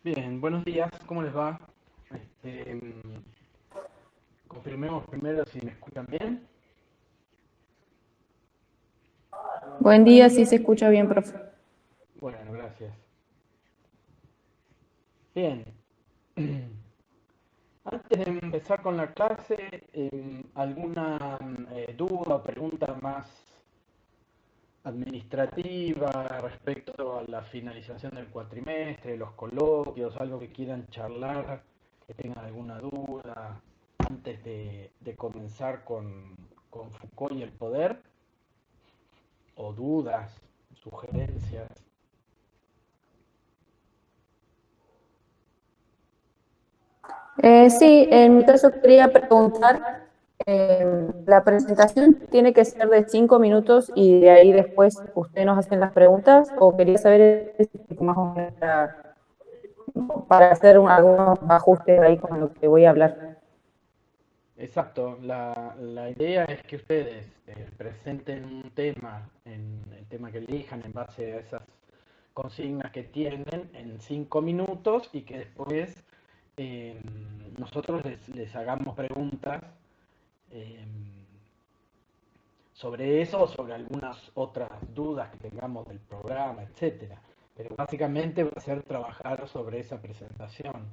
Bien, buenos días, ¿cómo les va? Este, Confirmemos primero si me escuchan bien. Buen día, sí se escucha bien, profe. Bueno, gracias. Bien, antes de empezar con la clase, ¿alguna duda o pregunta más administrativa respecto a la finalización del cuatrimestre, los coloquios, algo que quieran charlar, que tengan alguna duda antes de comenzar con Foucault y el poder? ¿O dudas, sugerencias? Sí, en mi caso quería preguntar, la presentación tiene que ser de 5 minutos y de ahí después ustedes nos hacen las preguntas o quería saber más o menos para hacer algunos ajustes ahí con lo que voy a hablar. Exacto, la idea es que ustedes presenten un tema, en el tema que elijan en base a esas consignas que tienen en 5 minutos y que después eh, nosotros les hagamos preguntas eh, sobre eso o sobre algunas otras dudas que tengamos del programa, etcétera. Pero básicamente va a ser trabajar sobre esa presentación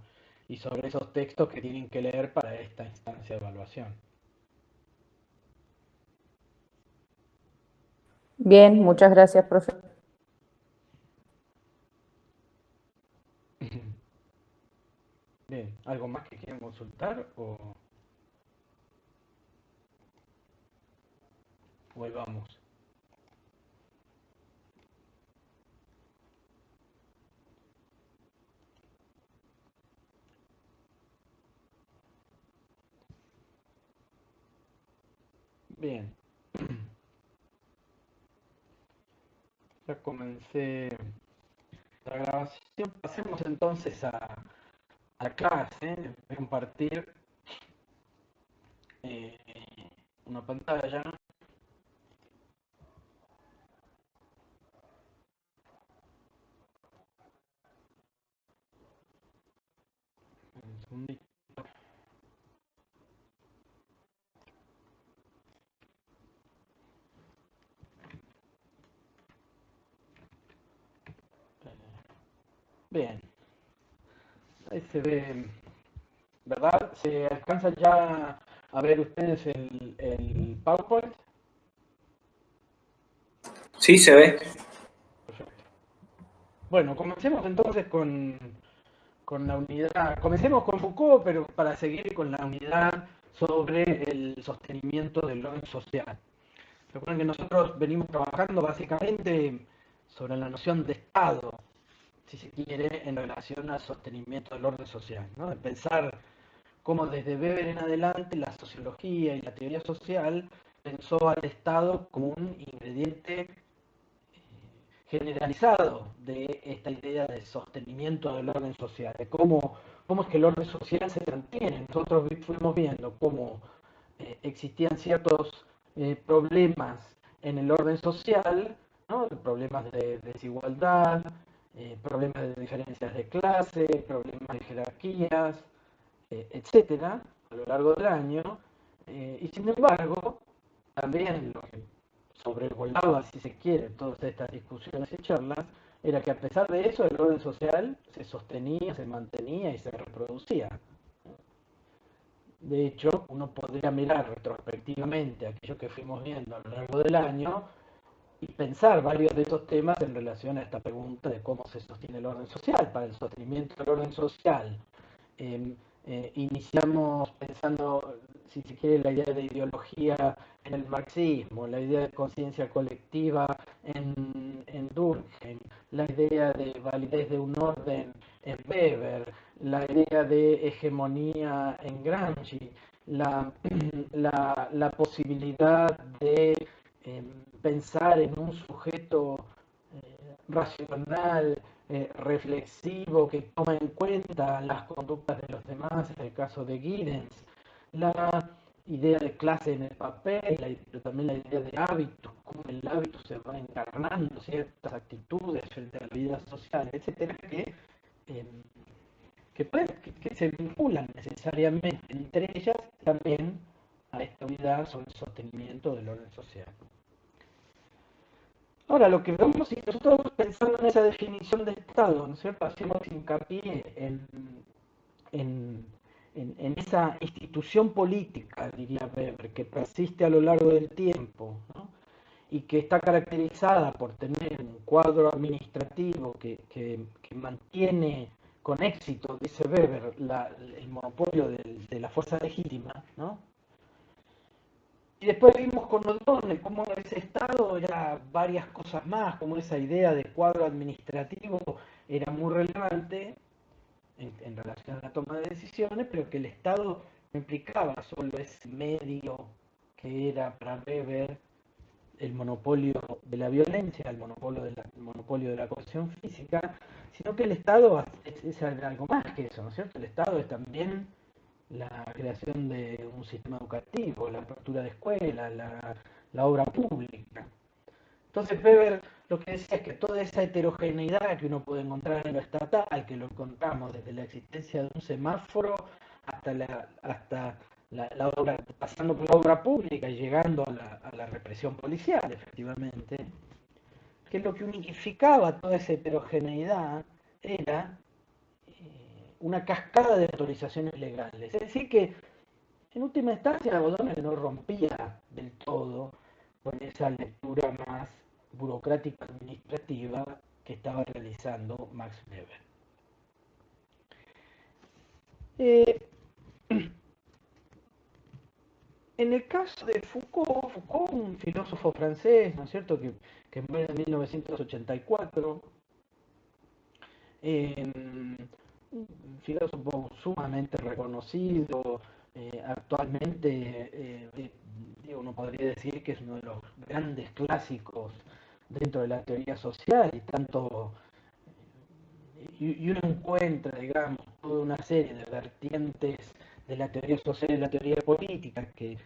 y sobre esos textos que tienen que leer para esta instancia de evaluación. Bien, muchas gracias, profe. Bien, ¿algo más que quieran consultar o volvamos? Bien, ya comencé la grabación. Pasemos entonces a clase. Voy a compartir eh, una pantalla. Un segundito. Bien, ahí se ve, ¿verdad? ¿Se alcanza ya a ver ustedes el PowerPoint? Sí, se ve. Perfecto. Bueno, comencemos entonces con la unidad. Comencemos con Foucault, pero para seguir con la unidad sobre el sostenimiento del orden social. Recuerden que nosotros venimos trabajando básicamente sobre la noción de Estado, si se quiere, en relación al sostenimiento del orden social, ¿no? De pensar cómo desde Weber en adelante la sociología y la teoría social pensó al Estado como un ingrediente generalizado de esta idea de sostenimiento del orden social, de cómo es que el orden social se mantiene. Nosotros fuimos viendo cómo existían ciertos problemas en el orden social, ¿no? Problemas de desigualdad, problemas de diferencias de clase, problemas de jerarquías, etcétera, a lo largo del año, y sin embargo, también lo que sobrevolaba, si se quiere, todas estas discusiones y charlas, era que a pesar de eso el orden social se sostenía, se mantenía y se reproducía. De hecho, uno podría mirar retrospectivamente aquello que fuimos viendo a lo largo del año y pensar varios de estos temas en relación a esta pregunta de cómo se sostiene el orden social. Para el sostenimiento del orden social, eh, iniciamos pensando, si se quiere, la idea de ideología en el marxismo, la idea de conciencia colectiva en Durkheim, la idea de validez de un orden en Weber, la idea de hegemonía en Gramsci, la, la posibilidad de pensar en un sujeto racional, reflexivo, que toma en cuenta las conductas de los demás, en el caso de Giddens, la idea de clase en el papel, pero también la idea de hábitos, cómo el hábito se va encarnando ciertas actitudes frente a la vida social, etcétera, que eh, que se vinculan necesariamente entre ellas también a esta unidad sobre el sostenimiento del orden social. Ahora, lo que vemos, si nosotros pensando en esa definición de Estado, ¿no es cierto?, hacemos hincapié en, en esa institución política, diría Weber, que persiste a lo largo del tiempo, ¿no?, y que está caracterizada por tener un cuadro administrativo que mantiene con éxito, dice Weber, el monopolio de la fuerza legítima, ¿no? Y después vimos con Odone cómo ese Estado era varias cosas más, como esa idea de cuadro administrativo era muy relevante en relación a la toma de decisiones, pero que el Estado no implicaba solo ese medio que era para Weber el monopolio de la violencia, el monopolio de la coerción física, sino que el Estado es algo más que eso, ¿no es cierto? El Estado es también la creación de un sistema educativo, la apertura de escuelas, la obra pública. Entonces Weber lo que decía es que toda esa heterogeneidad que uno puede encontrar en lo estatal, que lo encontramos desde la existencia de un semáforo hasta la obra, pasando por la obra pública y llegando a la represión policial, efectivamente, que lo que unificaba toda esa heterogeneidad era una cascada de autorizaciones legales. Es decir, que en última instancia Godona no rompía del todo con esa lectura más burocrática administrativa que estaba realizando Max Weber. En el caso de Foucault, un filósofo francés, ¿no es cierto?, que muere en 1984, un filósofo sumamente reconocido, actualmente uno podría decir que es uno de los grandes clásicos dentro de la teoría social, y uno encuentra, digamos, toda una serie de vertientes de la teoría social y la teoría política que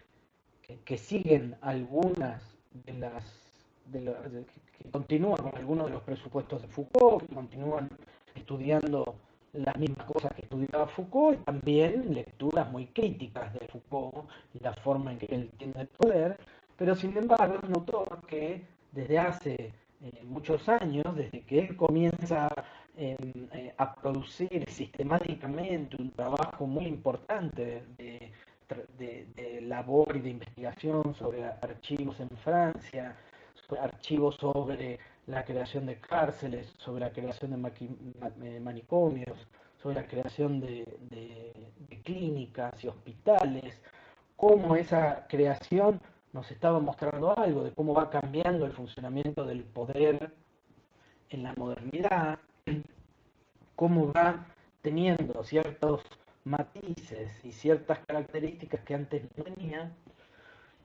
siguen algunas de las que continúan con algunos de los presupuestos de Foucault, que continúan estudiando las mismas cosas que estudiaba Foucault, y también lecturas muy críticas de Foucault y la forma en que él entiende el poder, pero sin embargo es un autor que desde hace muchos años, desde que él comienza a producir sistemáticamente un trabajo muy importante de labor y de investigación sobre archivos en Francia, sobre archivos sobre la creación de cárceles, sobre la creación de manicomios, sobre la creación de clínicas y hospitales, cómo esa creación nos estaba mostrando algo de cómo va cambiando el funcionamiento del poder en la modernidad, cómo va teniendo ciertos matices y ciertas características que antes no tenía,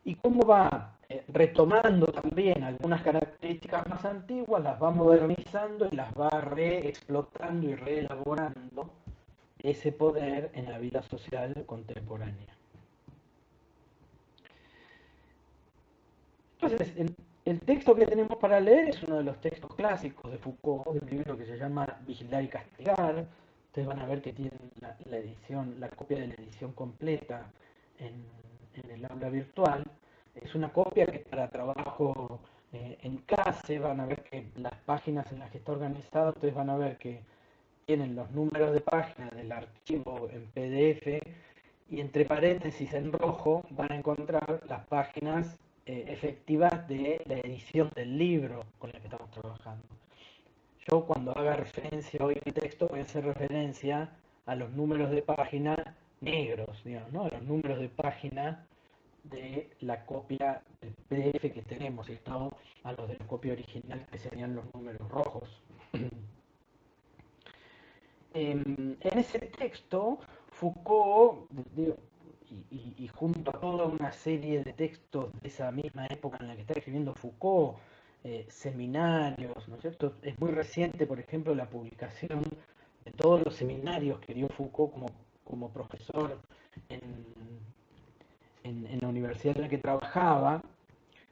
y cómo va retomando también algunas características más antiguas, las va modernizando y las va reexplotando y reelaborando ese poder en la vida social contemporánea. Entonces, el texto que tenemos para leer es uno de los textos clásicos de Foucault, un libro que se llama Vigilar y Castigar. Ustedes van a ver que tienen la edición, la copia de la edición completa en el aula virtual. Es una copia que para trabajo en clase, van a ver que las páginas en las que está organizado, ustedes van a ver que tienen los números de página del archivo en PDF, y entre paréntesis en rojo van a encontrar las páginas efectivas de la edición del libro con el que estamos trabajando. Yo cuando haga referencia hoy en texto voy a hacer referencia a los números de página negros, digamos, ¿no?, a los números de página de la copia del PDF que tenemos, y no a los de la copia original, que serían los números rojos. En ese texto, Foucault, y junto a toda una serie de textos de esa misma época en la que está escribiendo Foucault, seminarios, ¿no es cierto? Es muy reciente, por ejemplo, la publicación de todos los seminarios que dio Foucault como profesor en la universidad en la que trabajaba,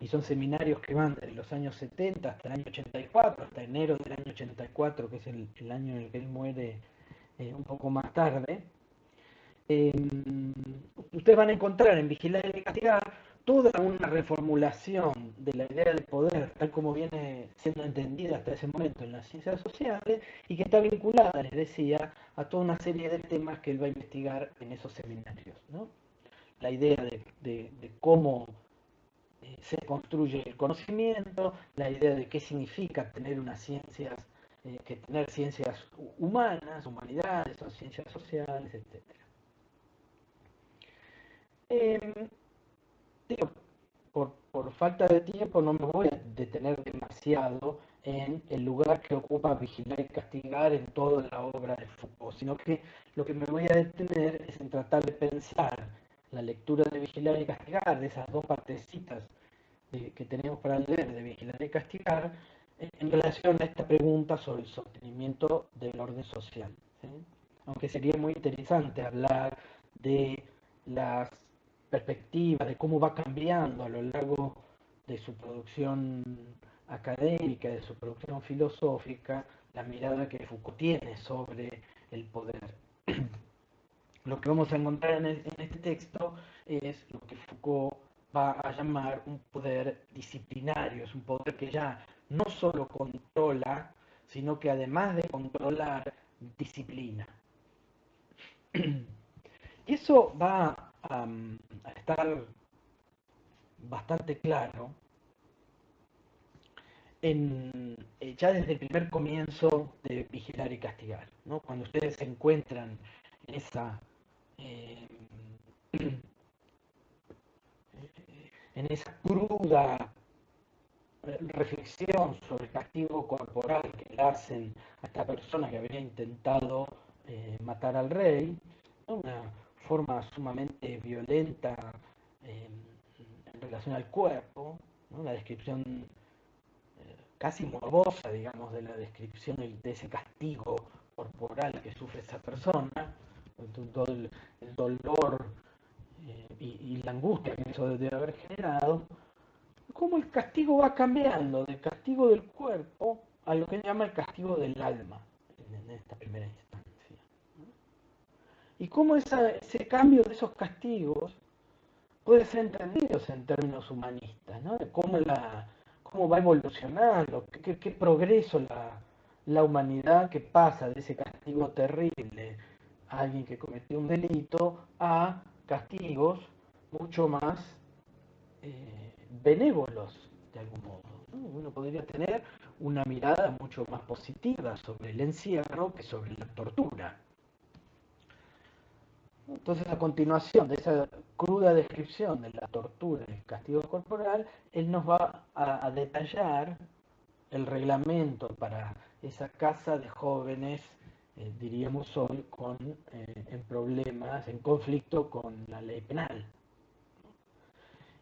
y son seminarios que van desde los años 70 hasta el año 84, hasta enero del año 84, que es el año en el que él muere un poco más tarde. Eh, Ustedes van a encontrar en Vigilar y Castigar toda una reformulación de la idea de poder, tal como viene siendo entendida hasta ese momento en las ciencias sociales, y que está vinculada, les decía, a toda una serie de temas que él va a investigar en esos seminarios, ¿no? La idea de cómo se construye el conocimiento, la idea de qué significa tener unas ciencias, que tener ciencias humanas, humanidades o ciencias sociales, etc. Digo, por falta de tiempo no me voy a detener demasiado en el lugar que ocupa Vigilar y Castigar en toda la obra de Foucault, sino que lo que me voy a detener es en tratar de pensar la lectura de Vigilar y Castigar, de esas dos partecitas que tenemos para leer de Vigilar y Castigar, en relación a esta pregunta sobre el sostenimiento del orden social, ¿sí? Aunque sería muy interesante hablar de las perspectivas, de cómo va cambiando a lo largo de su producción académica, de su producción filosófica, la mirada que Foucault tiene sobre el poder. Lo que vamos a encontrar en este texto es lo que Foucault va a llamar un poder disciplinario, es un poder que ya no solo controla, sino que además de controlar, disciplina. Y eso va a estar bastante claro ya desde el primer comienzo de Vigilar y Castigar, ¿no? Cuando ustedes se encuentran en esa, eh, en esa cruda reflexión sobre el castigo corporal que le hacen a esta persona que había intentado matar al rey, ¿no? Una forma sumamente violenta eh, en relación al cuerpo, ¿no? La descripción casi morbosa, digamos, de la descripción de ese castigo corporal que sufre esa persona, todo el dolor y la angustia que eso debe haber generado, cómo el castigo va cambiando del castigo del cuerpo a lo que se llama el castigo del alma en esta primera instancia. Y cómo ese cambio de esos castigos puede ser entendido en términos humanistas, ¿no? De cómo va evolucionando, qué progreso la humanidad que pasa de ese castigo terrible a alguien que cometió un delito a castigos mucho más benévolos, de algún modo, ¿no? Uno podría tener una mirada mucho más positiva sobre el encierro que sobre la tortura. Entonces, a continuación de esa cruda descripción de la tortura y el castigo corporal, él nos va a detallar el reglamento para esa casa de jóvenes, diríamos hoy, en problemas, en conflicto con la ley penal.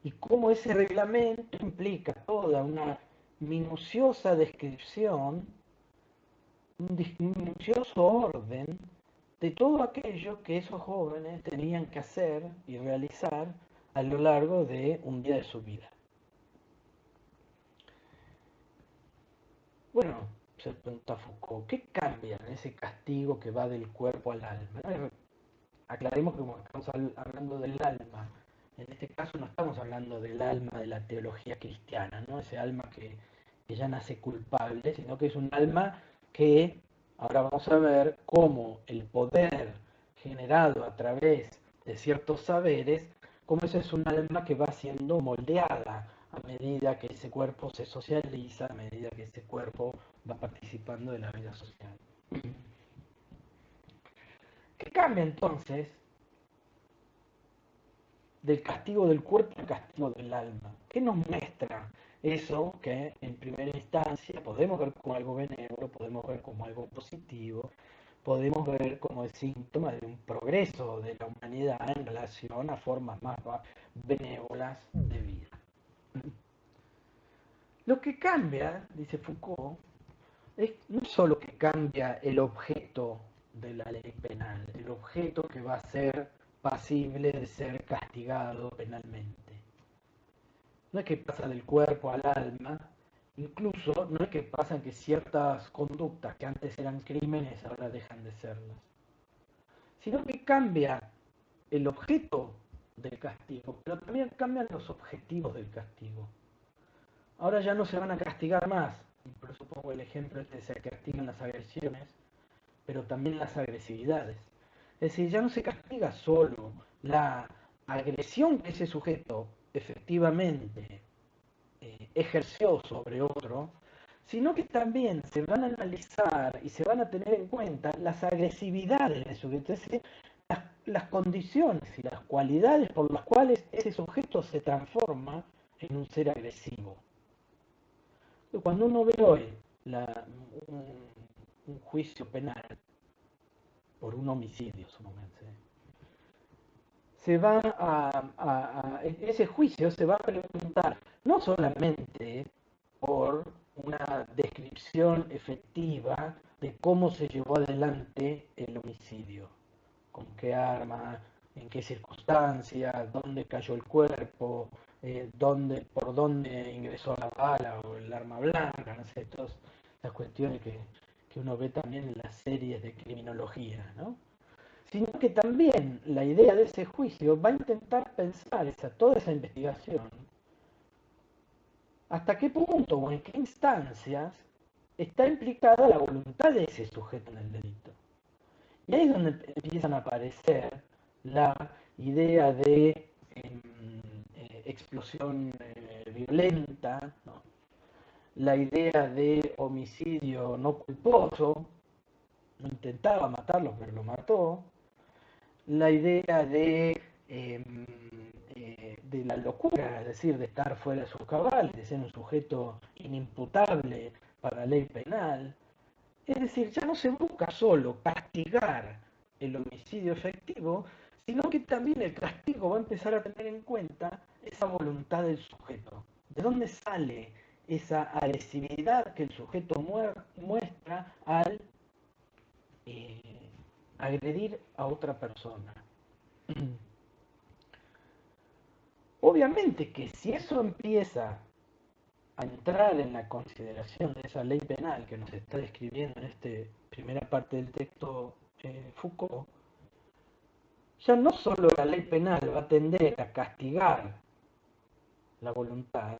Y cómo ese reglamento implica toda una minuciosa descripción, un minucioso orden de todo aquello que esos jóvenes tenían que hacer y realizar a lo largo de un día de su vida. Bueno, se pregunta Foucault, ¿qué cambia en ese castigo que va del cuerpo al alma? Aclaremos que como estamos hablando del alma, en este caso no estamos hablando del alma de la teología cristiana, ¿no? Ese alma que ya nace culpable, sino que es un alma que ahora vamos a ver cómo el poder generado a través de ciertos saberes, cómo ese es un alma que va siendo moldeada a medida que ese cuerpo se socializa, a medida que ese cuerpo va participando de la vida social. ¿Qué cambia entonces del castigo del cuerpo al castigo del alma? ¿Qué nos muestra eso que en primera instancia podemos ver como algo benévolo, podemos ver como algo positivo, podemos ver como el síntoma de un progreso de la humanidad en relación a formas más benévolas de vida? Lo que cambia, dice Foucault, es no solo que cambia el objeto de la ley penal, el objeto que va a ser pasible de ser castigado penalmente. No es que pasa del cuerpo al alma, incluso no es que pasan que ciertas conductas que antes eran crímenes ahora dejan de serlas. sino que cambia el objeto del castigo, pero también cambian los objetivos del castigo. Ahora ya no se van a castigar más, y por eso pongo el ejemplo este, se castigan las agresiones, pero también las agresividades. Es decir, ya no se castiga solo la agresión que ese sujeto efectivamente ejerció sobre otro, sino que también se van a analizar y se van a tener en cuenta las agresividades del sujeto, es decir, las condiciones y las cualidades por las cuales ese sujeto se transforma en un ser agresivo. Cuando uno ve hoy un juicio penal por un homicidio, supongamos, ese juicio se va a preguntar no solamente por una descripción efectiva de cómo se llevó adelante el homicidio, con qué arma, en qué circunstancias, dónde cayó el cuerpo, por dónde ingresó la bala o el arma blanca, no sé, todas las cuestiones que uno ve también en las series de criminología, ¿no? Sino que también la idea de ese juicio va a intentar pensar toda esa investigación, hasta qué punto o en qué instancias está implicada la voluntad de ese sujeto en el delito. Y ahí es donde empiezan a aparecer la idea de explosión violenta, ¿no? La idea de homicidio no culposo, no intentaba matarlo, pero lo mató, la idea de la locura, es decir, de estar fuera de sus cabales, de ser un sujeto inimputable para la ley penal. Es decir, ya no se busca solo castigar el homicidio efectivo, sino que también el castigo va a empezar a tener en cuenta esa voluntad del sujeto. ¿De dónde sale esa agresividad que el sujeto muestra al agredir a otra persona? Obviamente que si eso empieza a entrar en la consideración de esa ley penal que nos está describiendo en esta primera parte del texto Foucault, ya no solo la ley penal va a tender a castigar la voluntad,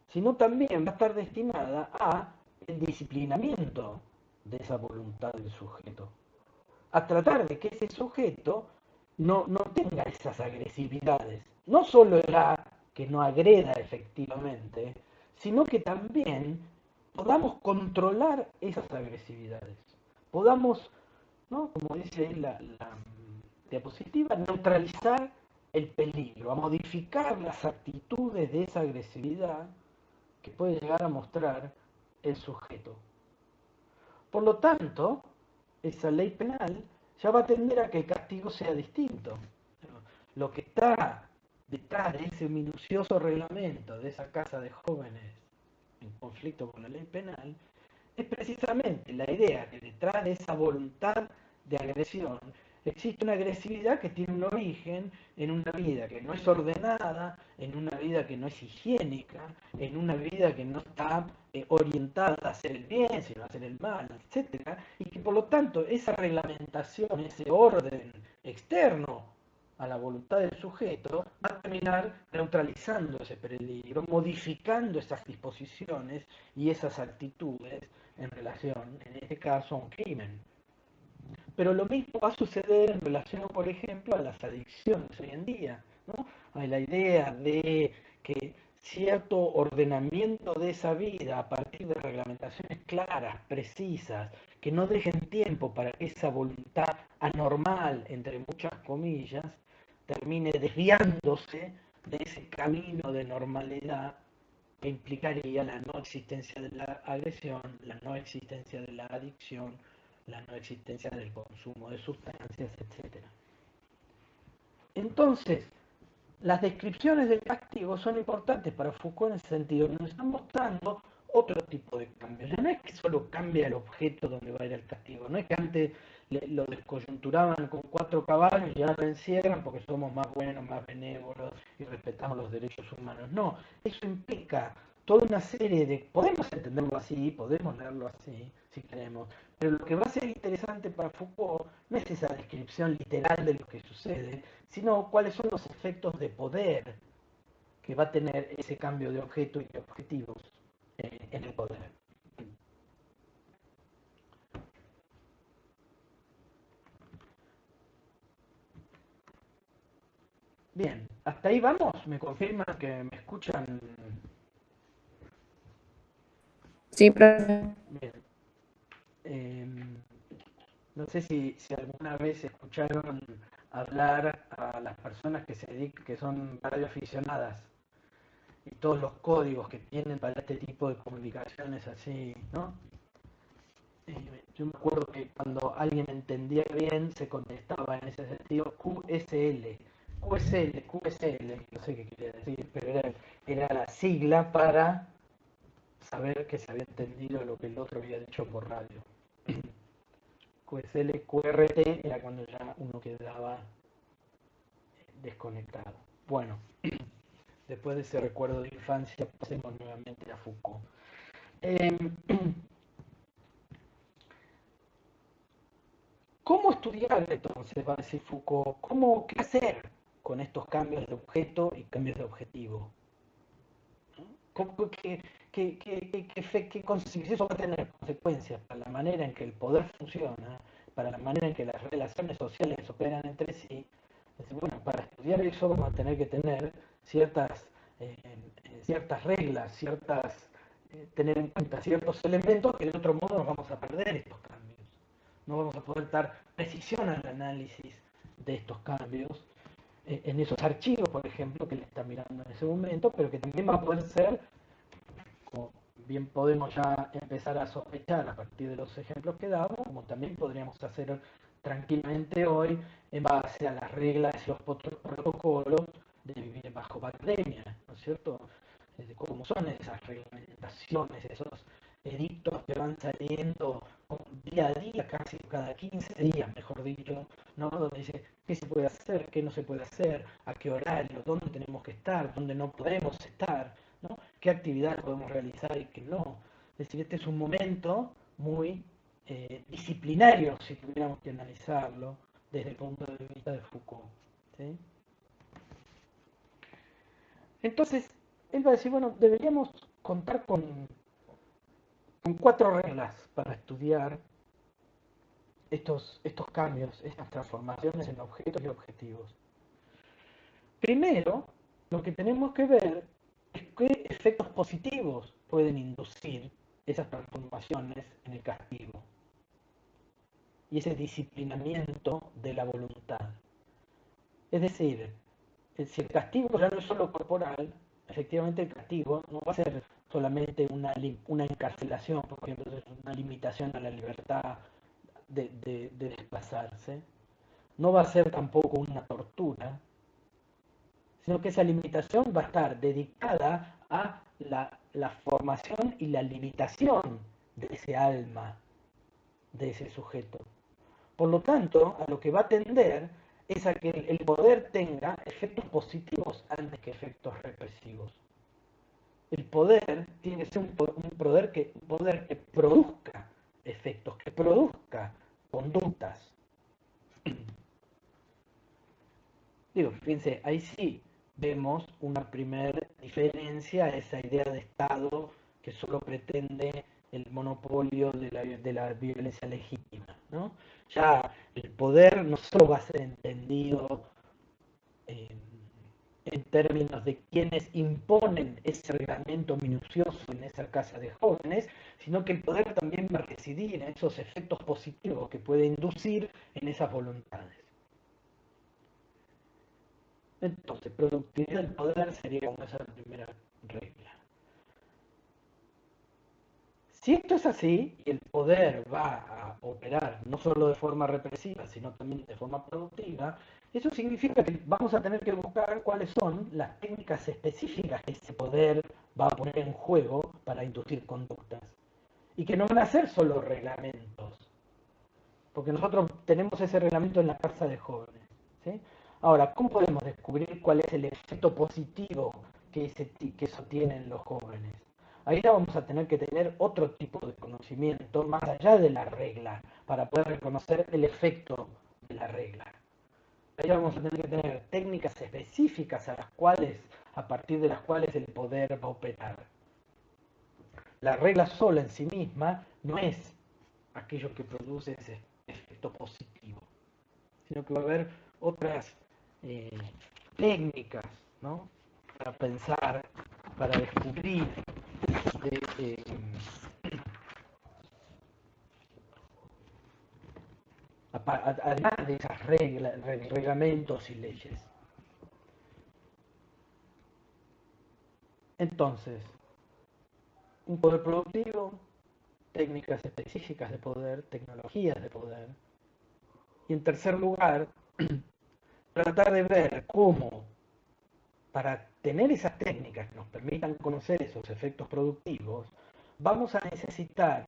sino también va a estar destinada a el disciplinamiento de esa voluntad del sujeto, a tratar de que ese sujeto no tenga esas agresividades, no solo que no agreda efectivamente, sino que también podamos controlar esas agresividades, podamos, ¿no?, como dice ahí la diapositiva, neutralizar el peligro, a modificar las actitudes de esa agresividad que puede llegar a mostrar el sujeto. Por lo tanto, esa ley penal ya va a tender a que el castigo sea distinto. Lo que está detrás de ese minucioso reglamento, de esa casa de jóvenes en conflicto con la ley penal, es precisamente la idea que detrás de esa voluntad de agresión existe una agresividad que tiene un origen en una vida que no es ordenada, en una vida que no es higiénica, en una vida que no está orientada a hacer el bien, sino a hacer el mal, etc. Y que por lo tanto esa reglamentación, ese orden externo a la voluntad del sujeto, va a terminar neutralizando ese peligro, modificando esas disposiciones y esas actitudes en relación, en este caso, a un crimen. Pero lo mismo va a suceder en relación, por ejemplo, a las adicciones hoy en día, ¿no? A la idea de que cierto ordenamiento de esa vida a partir de reglamentaciones claras, precisas, que no dejen tiempo para que esa voluntad anormal, entre muchas comillas, termine desviándose de ese camino de normalidad que implicaría la no existencia de la agresión, la no existencia de la adicción, la no existencia del consumo de sustancias, etc. Entonces, las descripciones del castigo son importantes para Foucault en ese sentido, nos están mostrando otro tipo de cambios. Ya no es que solo cambia el objeto donde va a ir el castigo, no es que antes lo descoyunturaban con 4 caballos y ahora lo encierran porque somos más buenos, más benévolos y respetamos los derechos humanos. No, eso implica toda una serie de... Podemos entenderlo así, podemos leerlo así, si queremos, pero lo que va a ser interesante para Foucault no es esa descripción literal de lo que sucede, sino cuáles son los efectos de poder que va a tener ese cambio de objeto y de objetivos en el poder. Bien, hasta ahí vamos. ¿Me confirman que me escuchan? Sí, profe. Bien. No sé si alguna vez escucharon hablar a las personas que se dedican, que son radioaficionadas y todos los códigos que tienen para este tipo de comunicaciones así, ¿no? Yo me acuerdo que cuando alguien entendía bien se contestaba en ese sentido QSL, QSL, QSL, no sé qué quería decir, pero era la sigla para saber que se había entendido lo que el otro había dicho por radio. QSL, QRT era cuando ya uno quedaba desconectado. Bueno, después de ese recuerdo de infancia, pasemos nuevamente a Foucault. Eh, ¿Cómo estudiar entonces, va a decir Foucault? ¿Qué hacer con estos cambios de objeto y cambios de objetivo? Si eso va a tener consecuencias para la manera en que el poder funciona, para la manera en que las relaciones sociales operan entre sí? Bueno, para estudiar eso vamos a tener que tener ciertas, eh, ciertas reglas, tener en cuenta ciertos elementos que de otro modo nos vamos a perder estos cambios. No vamos a poder dar precisión al análisis de estos cambios en esos archivos, por ejemplo, que le está mirando en ese momento, pero que también va a poder ser, como bien podemos ya empezar a sospechar a partir de los ejemplos que damos, como también podríamos hacer tranquilamente hoy en base a las reglas y los protocolos de vivir bajo pandemia, ¿no es cierto? Cómo son esas reglamentaciones, esos edictos que van saliendo día a día, casi cada 15 días, mejor dicho, ¿no? Donde dice qué se puede hacer, qué no se puede hacer, a qué horario, dónde tenemos que estar, dónde no podemos estar, ¿no? Qué actividades podemos realizar y qué no. Es decir, este es un momento muy disciplinario, si tuviéramos que analizarlo desde el punto de vista de Foucault. ¿Sí? Entonces, él va a decir, bueno, deberíamos contar con 4 reglas para estudiar estos cambios, estas transformaciones en objetos y objetivos. Primero, lo que tenemos que ver es qué efectos positivos pueden inducir esas transformaciones en el castigo y ese disciplinamiento de la voluntad. Es decir, si el castigo ya no es solo corporal, efectivamente el castigo no va a ser solamente una encarcelación, por ejemplo, es una limitación a la libertad de desplazarse, no va a ser tampoco una tortura, sino que esa limitación va a estar dedicada a la formación y la limitación de ese alma, de ese sujeto. Por lo tanto, a lo que va a tender es a que el poder tenga efectos positivos antes que efectos represivos. El poder tiene que ser un poder que produzca efectos, que produzca conductas. Digo, fíjense, ahí sí vemos una primera diferencia a esa idea de Estado que solo pretende el monopolio de la violencia legítima, ¿no? Ya el poder no solo va a ser entendido en, en términos de quienes imponen ese reglamento minucioso en esa casa de jóvenes, sino que el poder también va a residir en esos efectos positivos que puede inducir en esas voluntades. Entonces, productividad del poder sería como esa primera regla. Si esto es así, y el poder va a operar no solo de forma represiva, sino también de forma productiva, eso significa que vamos a tener que buscar cuáles son las técnicas específicas que ese poder va a poner en juego para inducir conductas. Y que no van a ser solo reglamentos, porque nosotros tenemos ese reglamento en la casa de jóvenes. ¿Sí? Ahora, ¿cómo podemos descubrir cuál es el efecto positivo que eso tiene en los jóvenes? ahí ya vamos a tener que tener otro tipo de conocimiento más allá de la regla para poder reconocer el efecto de la regla. Ahí vamos a tener que tener técnicas específicas a partir de las cuales el poder va a operar. La regla sola en sí misma no es aquello que produce ese efecto positivo, sino que va a haber otras técnicas, ¿no? Para pensar, para descubrir, de, además de esas reglas, reglamentos y leyes. Entonces, un poder productivo, técnicas específicas de poder, tecnologías de poder. Y en tercer lugar, tratar de ver cómo, para tener esas técnicas que nos permitan conocer esos efectos productivos, vamos a necesitar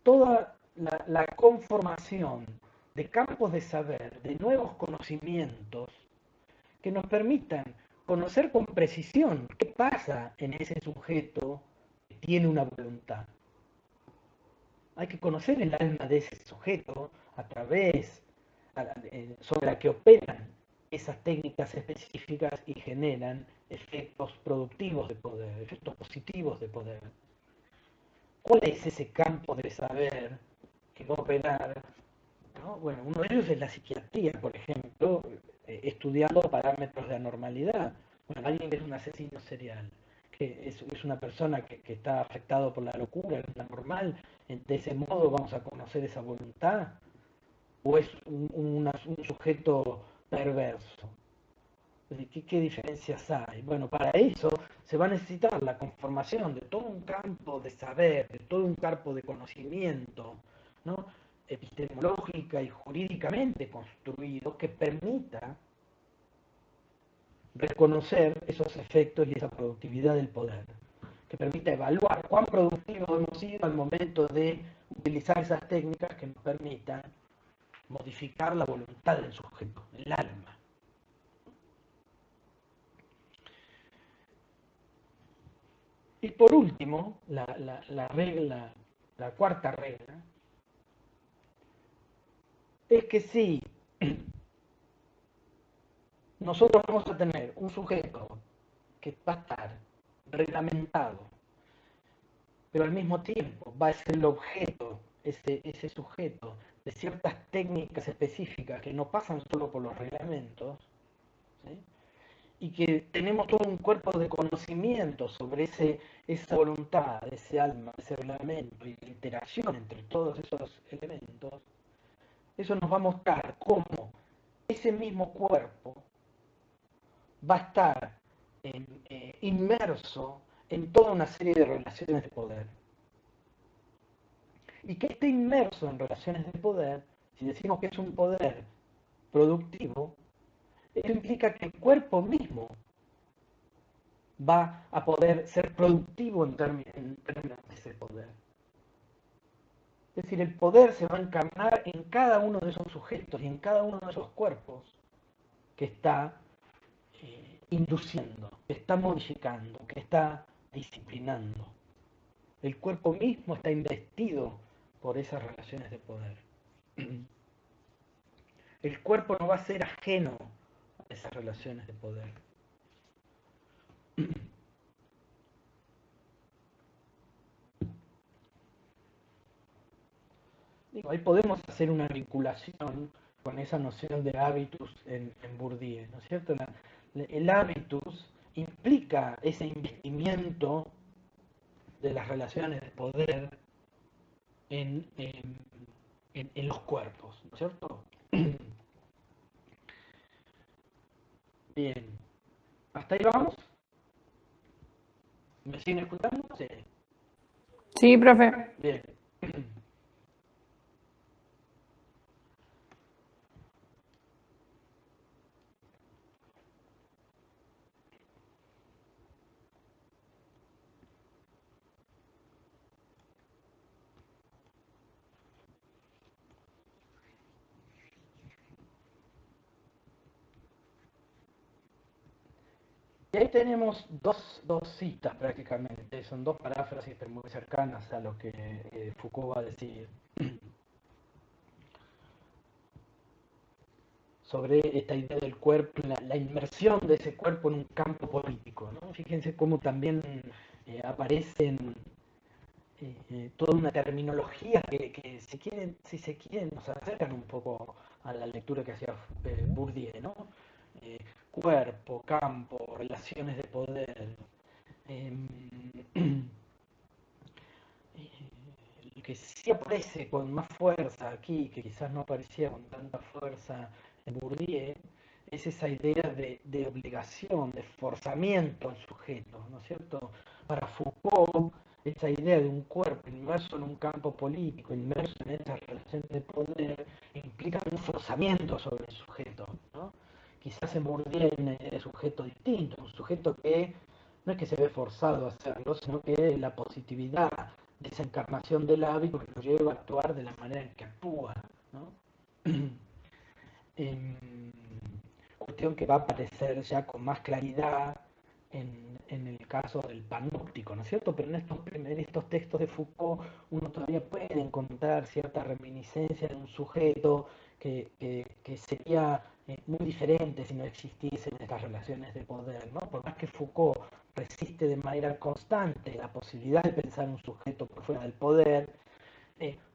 toda la conformación de campos de saber, de nuevos conocimientos que nos permitan conocer con precisión qué pasa en ese sujeto que tiene una voluntad. Hay que conocer el alma de ese sujeto a través, sobre la que operan esas técnicas específicas y generan efectos productivos de poder, efectos positivos de poder. ¿Cuál es ese campo de saber que va a operar? ¿No? Bueno, uno de ellos es la psiquiatría, por ejemplo, estudiando parámetros de anormalidad. Bueno, alguien que es un asesino serial, que es una persona que está afectado por la locura, es anormal, de ese modo vamos a conocer esa voluntad, o es un sujeto perverso. ¿Qué diferencias hay? Bueno, para eso se va a necesitar la conformación de todo un campo de saber, de todo un campo de conocimiento, ¿no? Epistemológica y jurídicamente construido que permita reconocer esos efectos y esa productividad del poder, que permita evaluar cuán productivos hemos sido al momento de utilizar esas técnicas que nos permitan modificar la voluntad del sujeto, el alma. Y por último, la cuarta regla, es que si nosotros vamos a tener un sujeto que va a estar reglamentado, pero al mismo tiempo va a ser el objeto, ese sujeto, de ciertas técnicas específicas que no pasan solo por los reglamentos, ¿sí? Y que tenemos todo un cuerpo de conocimiento sobre esa voluntad, ese alma, ese reglamento y la interacción entre todos esos elementos, eso nos va a mostrar cómo ese mismo cuerpo va a estar inmerso en toda una serie de relaciones de poder. Y que esté inmerso en relaciones de poder, si decimos que es un poder productivo, eso implica que el cuerpo mismo va a poder ser productivo en términos de ese poder. Es decir, el poder se va a encarnar en cada uno de esos sujetos y en cada uno de esos cuerpos que está induciendo, que está modificando, que está disciplinando. El cuerpo mismo está investido por esas relaciones de poder. El cuerpo no va a ser ajeno a esas relaciones de poder. Digo, ahí podemos hacer una vinculación con esa noción de habitus en Bourdieu, ¿no es cierto? El habitus implica ese investimiento de las relaciones de poder en los cuerpos, ¿no es cierto? Bien, ¿hasta ahí vamos? ¿Me siguen escuchando? Sí. Sí, profe. Bien. Y ahí tenemos dos citas prácticamente. son dos paráfrasis pero muy cercanas a lo que Foucault va a decir sobre esta idea del cuerpo, la inmersión de ese cuerpo en un campo político, ¿no? Fíjense cómo también aparecen toda una terminología que si se quieren, nos acercan un poco a la lectura que hacía Bourdieu, ¿no? Cuerpo, campo, relaciones de poder. Lo que sí aparece con más fuerza aquí, que quizás no aparecía con tanta fuerza en Bourdieu, es esa idea de obligación, de forzamiento al sujeto, ¿no es cierto? Para Foucault, esa idea de un cuerpo inmerso en un campo político, inmerso en estas relaciones de poder, implica un forzamiento sobre el sujeto, ¿no? Quizás en Bourdieu hay una idea de sujeto distinto, un sujeto que no es que se ve forzado a hacerlo, sino que la positividad de esa encarnación del hábito que lo lleva a actuar de la manera en que actúa, ¿no? Cuestión que va a aparecer ya con más claridad en el caso del panóptico, ¿no es cierto? Pero en estos textos de Foucault uno todavía puede encontrar cierta reminiscencia de un sujeto que sería muy diferente si no existiesen estas relaciones de poder, ¿no? Por más que Foucault resiste de manera constante la posibilidad de pensar un sujeto por fuera del poder,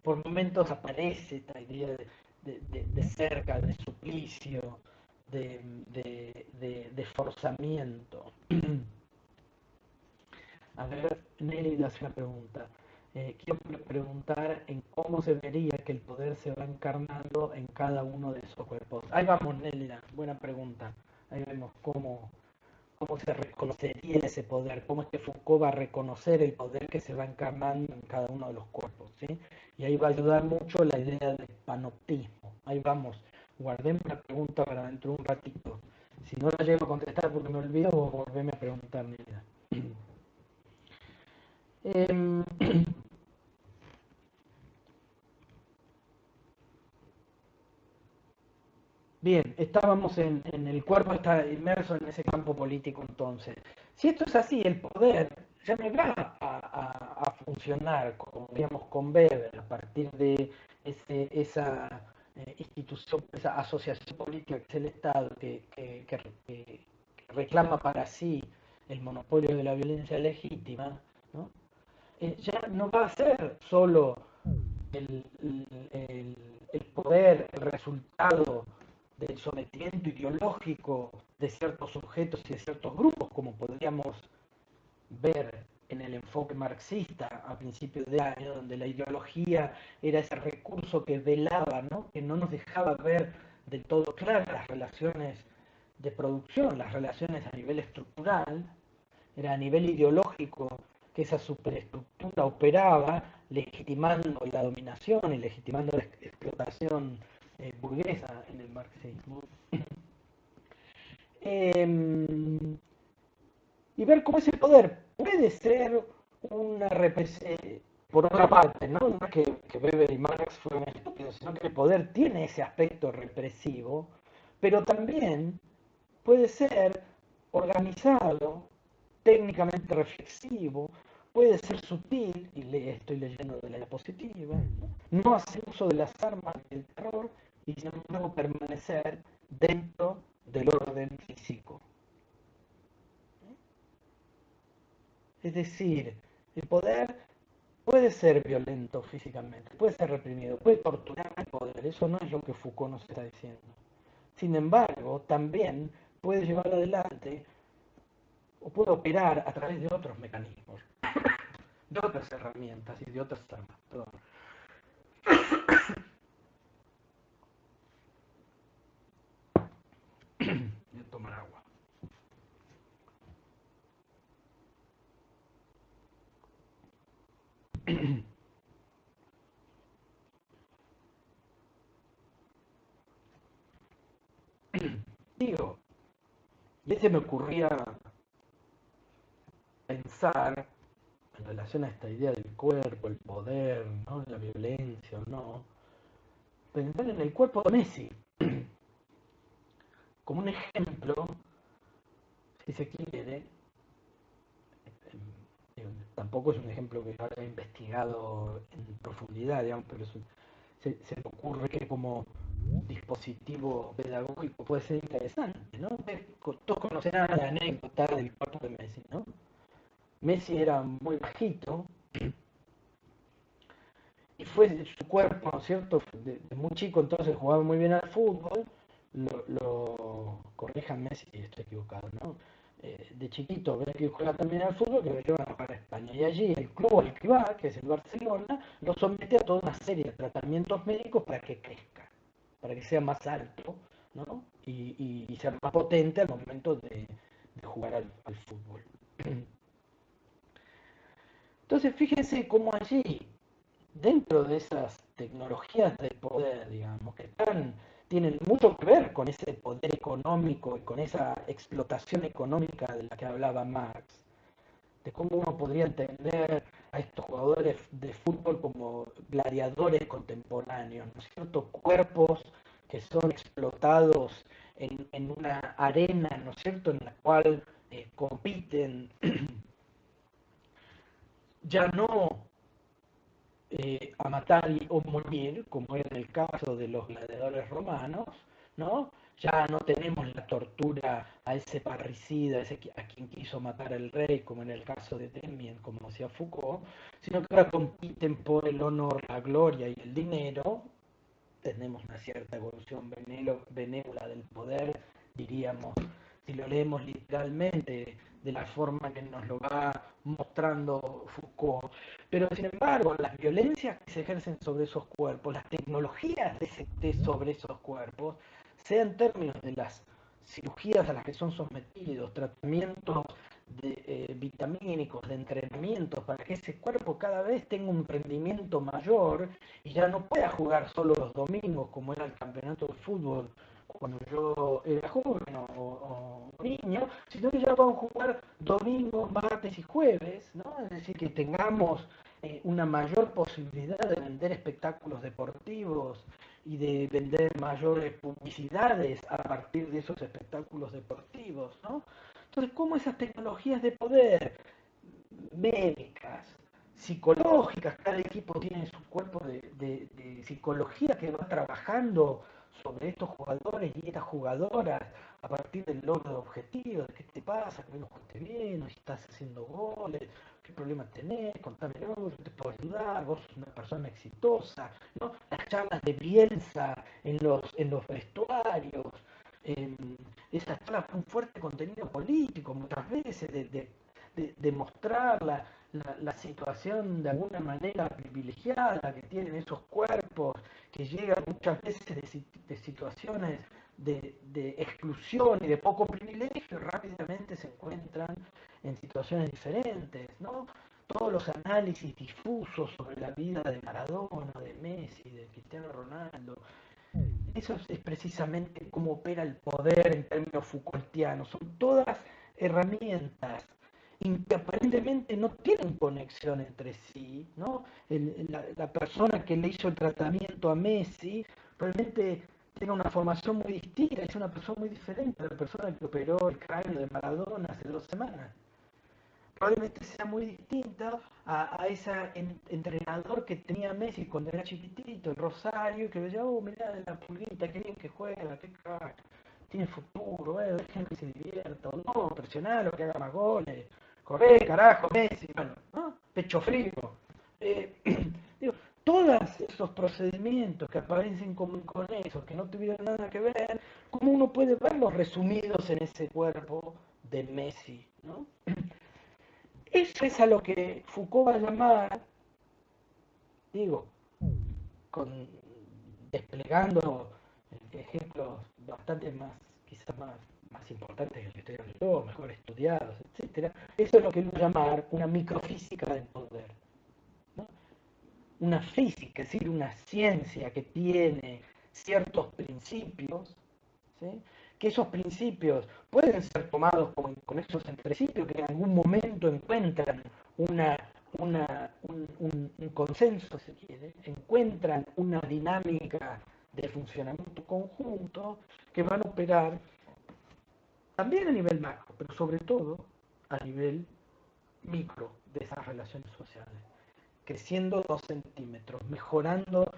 por momentos aparece esta idea de cerca, de suplicio, de forzamiento. A ver, Nelly hace una pregunta. Quiero preguntar en cómo se vería que el poder se va encarnando en cada uno de esos cuerpos. Ahí vamos, Nelly, buena pregunta. Ahí vemos cómo se reconocería ese poder, cómo es que Foucault va a reconocer el poder que se va encarnando en cada uno de los cuerpos, ¿sí? Y ahí va a ayudar mucho la idea del panoptismo. Ahí vamos, guardemos la pregunta para dentro de un ratito. Si no la llego a contestar porque me olvido, vos volveme a preguntar, Nelly. Bien, estábamos en el cuerpo, está inmerso en ese campo político entonces. Si esto es así, el poder ya no va a funcionar, como digamos, con Weber, a partir de esa institución, esa asociación política que es el Estado, que reclama para sí el monopolio de la violencia legítima, ¿no? Ya no va a ser solo el, el poder, el resultado del sometimiento ideológico de ciertos sujetos y de ciertos grupos, como podríamos ver en el enfoque marxista a principios de año, donde la ideología era ese recurso que velaba, ¿no? Que no nos dejaba ver del todo claras las relaciones de producción, las relaciones a nivel estructural, era a nivel ideológico que esa superestructura operaba legitimando la dominación y legitimando la explotación burguesa en el marxismo. Y ver cómo ese poder puede ser una represión. Por otra parte, no es que Weber y Marx fueron estúpidos, sino que el poder tiene ese aspecto represivo, pero también puede ser organizado, técnicamente reflexivo, puede ser sutil, y estoy leyendo de la diapositiva, no hacer uso de las armas del terror y sin embargo permanecer dentro del orden físico. Es decir, el poder puede ser violento físicamente, puede ser reprimido, puede torturar al poder, eso no es lo que Foucault nos está diciendo. Sin embargo, también puede llevar adelante o puede operar a través de otros mecanismos, de otras herramientas y de otras armas. Perdón. Voy a tomar agua. Digo, y se me ocurría pensar en relación a esta idea del cuerpo, el poder, ¿no? La violencia o no, pensar en el cuerpo de Messi como un ejemplo, si se quiere, Tampoco es un ejemplo que yo haya investigado en profundidad, digamos, pero se me ocurre que como dispositivo pedagógico puede ser interesante, ¿no? Todos conocerán la anécdota del cuerpo de Messi, ¿no? Messi era muy bajito y fue su cuerpo, ¿no es cierto? De muy chico entonces jugaba muy bien al fútbol, corríjanme si estoy equivocado, ¿no? De chiquito ve que juega también al fútbol, que lo llevan para España. Y allí el club al que va, que es el Barcelona, lo somete a toda una serie de tratamientos médicos para que crezca, para que sea más alto, ¿no? Y sea más potente al momento de jugar al fútbol. Entonces, fíjense cómo allí, dentro de esas tecnologías de poder, digamos, tienen mucho que ver con ese poder económico y con esa explotación económica de la que hablaba Marx, de cómo uno podría entender a estos jugadores de fútbol como gladiadores contemporáneos, ¿no es cierto? Cuerpos que son explotados en una arena, ¿no es cierto?, en la cual compiten ya no a matar o morir, como era en el caso de los gladiadores romanos, ¿no? Ya no tenemos la tortura a ese parricida, a quien quiso matar al rey, como en el caso de Demien, como decía Foucault, sino que ahora compiten por el honor, la gloria y el dinero. Tenemos una cierta evolución benévola del poder, diríamos, si lo leemos literalmente, de la forma que nos lo va mostrando Foucault. Pero sin embargo, las violencias que se ejercen sobre esos cuerpos, las tecnologías sobre esos cuerpos, sea en términos de las cirugías a las que son sometidos, tratamientos vitamínicos, de entrenamientos, para que ese cuerpo cada vez tenga un rendimiento mayor y ya no pueda jugar solo los domingos, como era el campeonato de fútbol cuando yo era joven o niño, sino que ya vamos a jugar domingos, martes y jueves, ¿no? Es decir, que tengamos una mayor posibilidad de vender espectáculos deportivos y de vender mayores publicidades a partir de esos espectáculos deportivos, ¿no? Entonces, ¿cómo esas tecnologías de poder médicas, psicológicas, cada equipo tiene su cuerpo de psicología que va trabajando sobre estos jugadores y estas jugadoras a partir del logro de objetivos, de qué te pasa, que no jugaste bien, o si estás haciendo goles, qué problemas tenés, contámelo, yo te puedo ayudar, vos sos una persona exitosa, ¿no? Las charlas de Bielsa en los vestuarios, eh, esas charlas con fuerte contenido político muchas veces, de mostrar la situación de alguna manera privilegiada que tienen esos cuerpos, que llegan muchas veces de situaciones de exclusión y de poco privilegio, rápidamente se encuentran en situaciones diferentes, ¿no? Todos los análisis difusos sobre la vida de Maradona, de Messi, de Cristiano Ronaldo, eso es precisamente cómo opera el poder en términos Foucaultianos. Son todas herramientas que aparentemente no tienen conexión entre sí, ¿no? La persona que le hizo el tratamiento a Messi realmente tiene una formación muy distinta, es una persona muy diferente a la persona que operó el cráneo de Maradona hace 2 semanas. Probablemente sea muy distinta a ese entrenador que tenía Messi cuando era chiquitito, el Rosario, que le decía, oh, mirá, la pulguita, qué bien que juega, qué crack, tiene futuro, dejen que se divierta, o no, presionalo, que haga más goles, corre, carajo, Messi, bueno, ¿no? Pecho frío. Eh, digo, todos esos procedimientos que aparecen como con eso, que no tuvieron nada que ver, ¿cómo uno puede verlos resumidos en ese cuerpo de Messi, ¿no? Eso es a lo que Foucault va a llamar, digo, con, desplegando ejemplos bastante más, quizás más importantes que el que estoy hablando yo, mejor estudiados, etcétera. Eso es lo que él va a llamar una microfísica del poder, ¿no? Una física, es decir, una ciencia que tiene ciertos principios, ¿sí? Que esos principios pueden ser tomados con esos principios que en algún momento encuentran un consenso, si quiere, encuentran una dinámica de funcionamiento conjunto que van a operar también a nivel macro, pero sobre todo a nivel micro de esas relaciones sociales, creciendo 2 centímetros, mejorando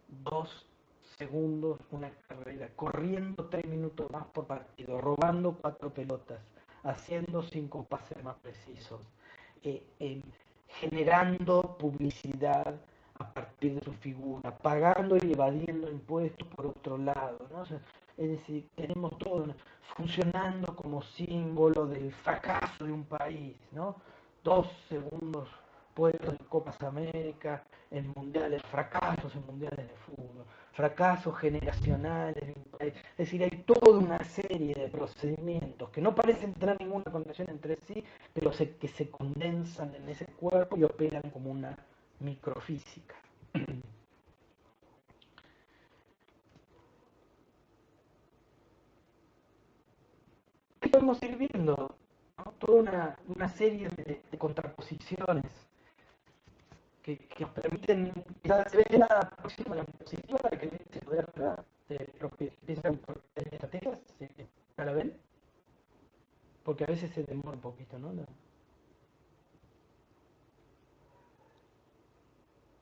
2 segundos una carrera, corriendo 3 minutos más por partido, robando 4 pelotas, haciendo 5 pases más precisos, generando publicidad a partir de su figura, pagando y evadiendo impuestos por otro lado, ¿no? O sea, es decir, tenemos todo funcionando como símbolo del fracaso de un país, ¿no? 2 segundos puestos en Copas América, en mundiales, fracasos en mundiales de fútbol, fracasos generacionales de un país. Es decir, hay toda una serie de procedimientos que no parecen tener ninguna conexión entre sí, pero que se condensan en ese cuerpo y operan como una microfísica. ¿Qué podemos ir viendo? ¿No? Toda una serie de contraposiciones que nos permiten, quizás se ve la próxima, la positiva, de que se puede hablar de estrategias, ¿ya la ven? Porque a veces se demora un poquito, ¿no?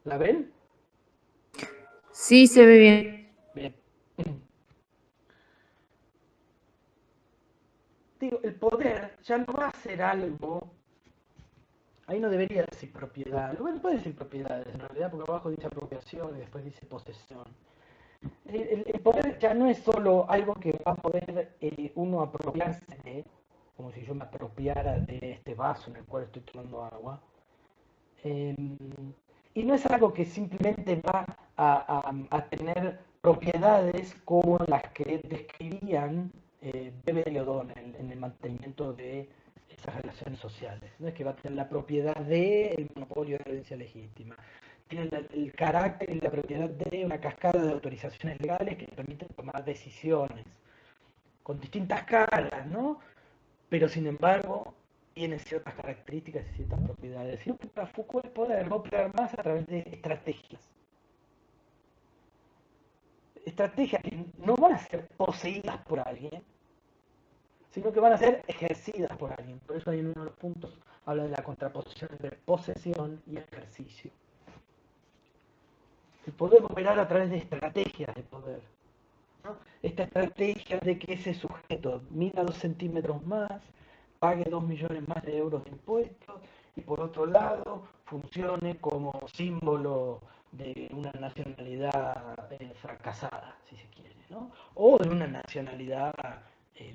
¿La ven? Sí, se ve bien. Bien. Digo, el poder ya no va a ser algo, ahí no debería decir propiedad, bueno, puede decir propiedades en realidad, porque abajo dice apropiación y después dice posesión. El poder ya no es solo algo que va a poder uno apropiarse de, como si yo me apropiara de este vaso en el cual estoy tomando agua. Eh, y no es algo que simplemente va a tener propiedades como las que describían Bebel y O'Donnell en el mantenimiento de esas relaciones sociales. No es que va a tener la propiedad del monopolio de la herencia legítima. Tiene el carácter y la propiedad de una cascada de autorizaciones legales que permiten tomar decisiones con distintas caras, ¿no? Pero sin embargo tiene ciertas características y ciertas propiedades. Y para Foucault el poder va a operar más a través de estrategias. Estrategias que no van a ser poseídas por alguien, sino que van a ser ejercidas por alguien. Por eso ahí en uno de los puntos habla de la contraposición entre posesión y ejercicio. El poder operar a través de estrategias de poder, ¿no? Esta estrategia de que ese sujeto mida 2 centímetros más, pague 2 millones más de euros de impuestos y por otro lado funcione como símbolo de una nacionalidad fracasada, si se quiere, ¿no? O de una nacionalidad eh,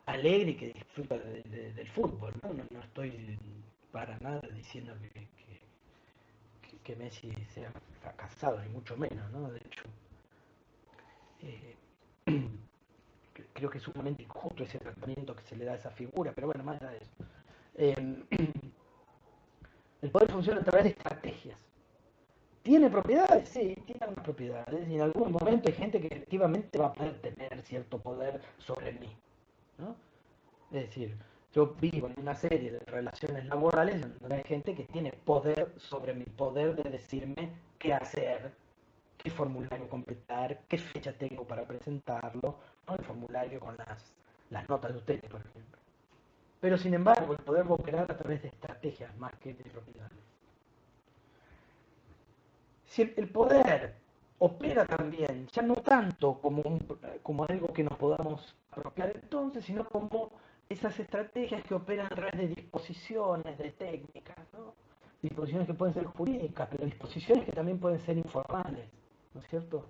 alegre y que disfruta del fútbol, ¿no? No estoy para nada diciendo que Messi sea fracasado, ni mucho menos, ¿no? De hecho, eh, creo que es sumamente injusto ese tratamiento que se le da a esa figura, pero bueno, más allá de eso. Eh, el poder funciona a través de estrategias. ¿Tiene propiedades? Sí, tiene algunas propiedades. Y en algún momento hay gente que efectivamente va a poder tener cierto poder sobre mí, ¿no? Es decir, yo vivo en una serie de relaciones laborales donde hay gente que tiene poder sobre mi poder de decirme qué hacer, qué formulario completar, qué fecha tengo para presentarlo, ¿no? El formulario con las notas de ustedes, por ejemplo. Pero sin embargo, el poder va a operar a través de estrategias más que de propiedades. Si el poder opera también, ya no tanto como algo que nos podamos apropiar entonces, sino como esas estrategias que operan a través de disposiciones, de técnicas, ¿no? Disposiciones que pueden ser jurídicas, pero disposiciones que también pueden ser informales, ¿no es cierto?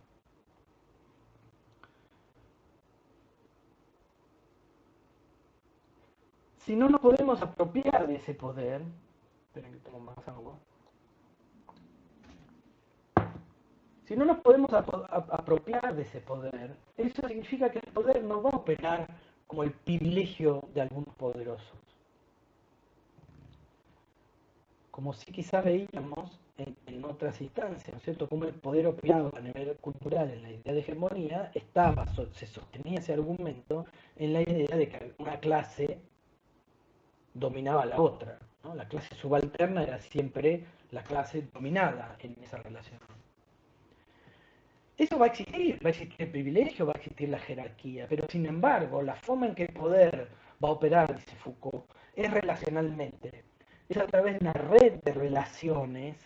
Si no nos podemos apropiar de ese poder, esperen que tomo más agua. Si no nos podemos apropiar de ese poder, eso significa que el poder no va a operar como el privilegio de algunos poderosos. Como si quizás veíamos en otras instancias, ¿no es cierto? Como el poder operado a nivel cultural en la idea de hegemonía se sostenía ese argumento en la idea de que una clase dominaba a la otra, ¿no? La clase subalterna era siempre la clase dominada en esa relación. Eso va a existir el privilegio, va a existir la jerarquía, pero sin embargo, la forma en que el poder va a operar, dice Foucault, es relacionalmente. Es a través de una red de relaciones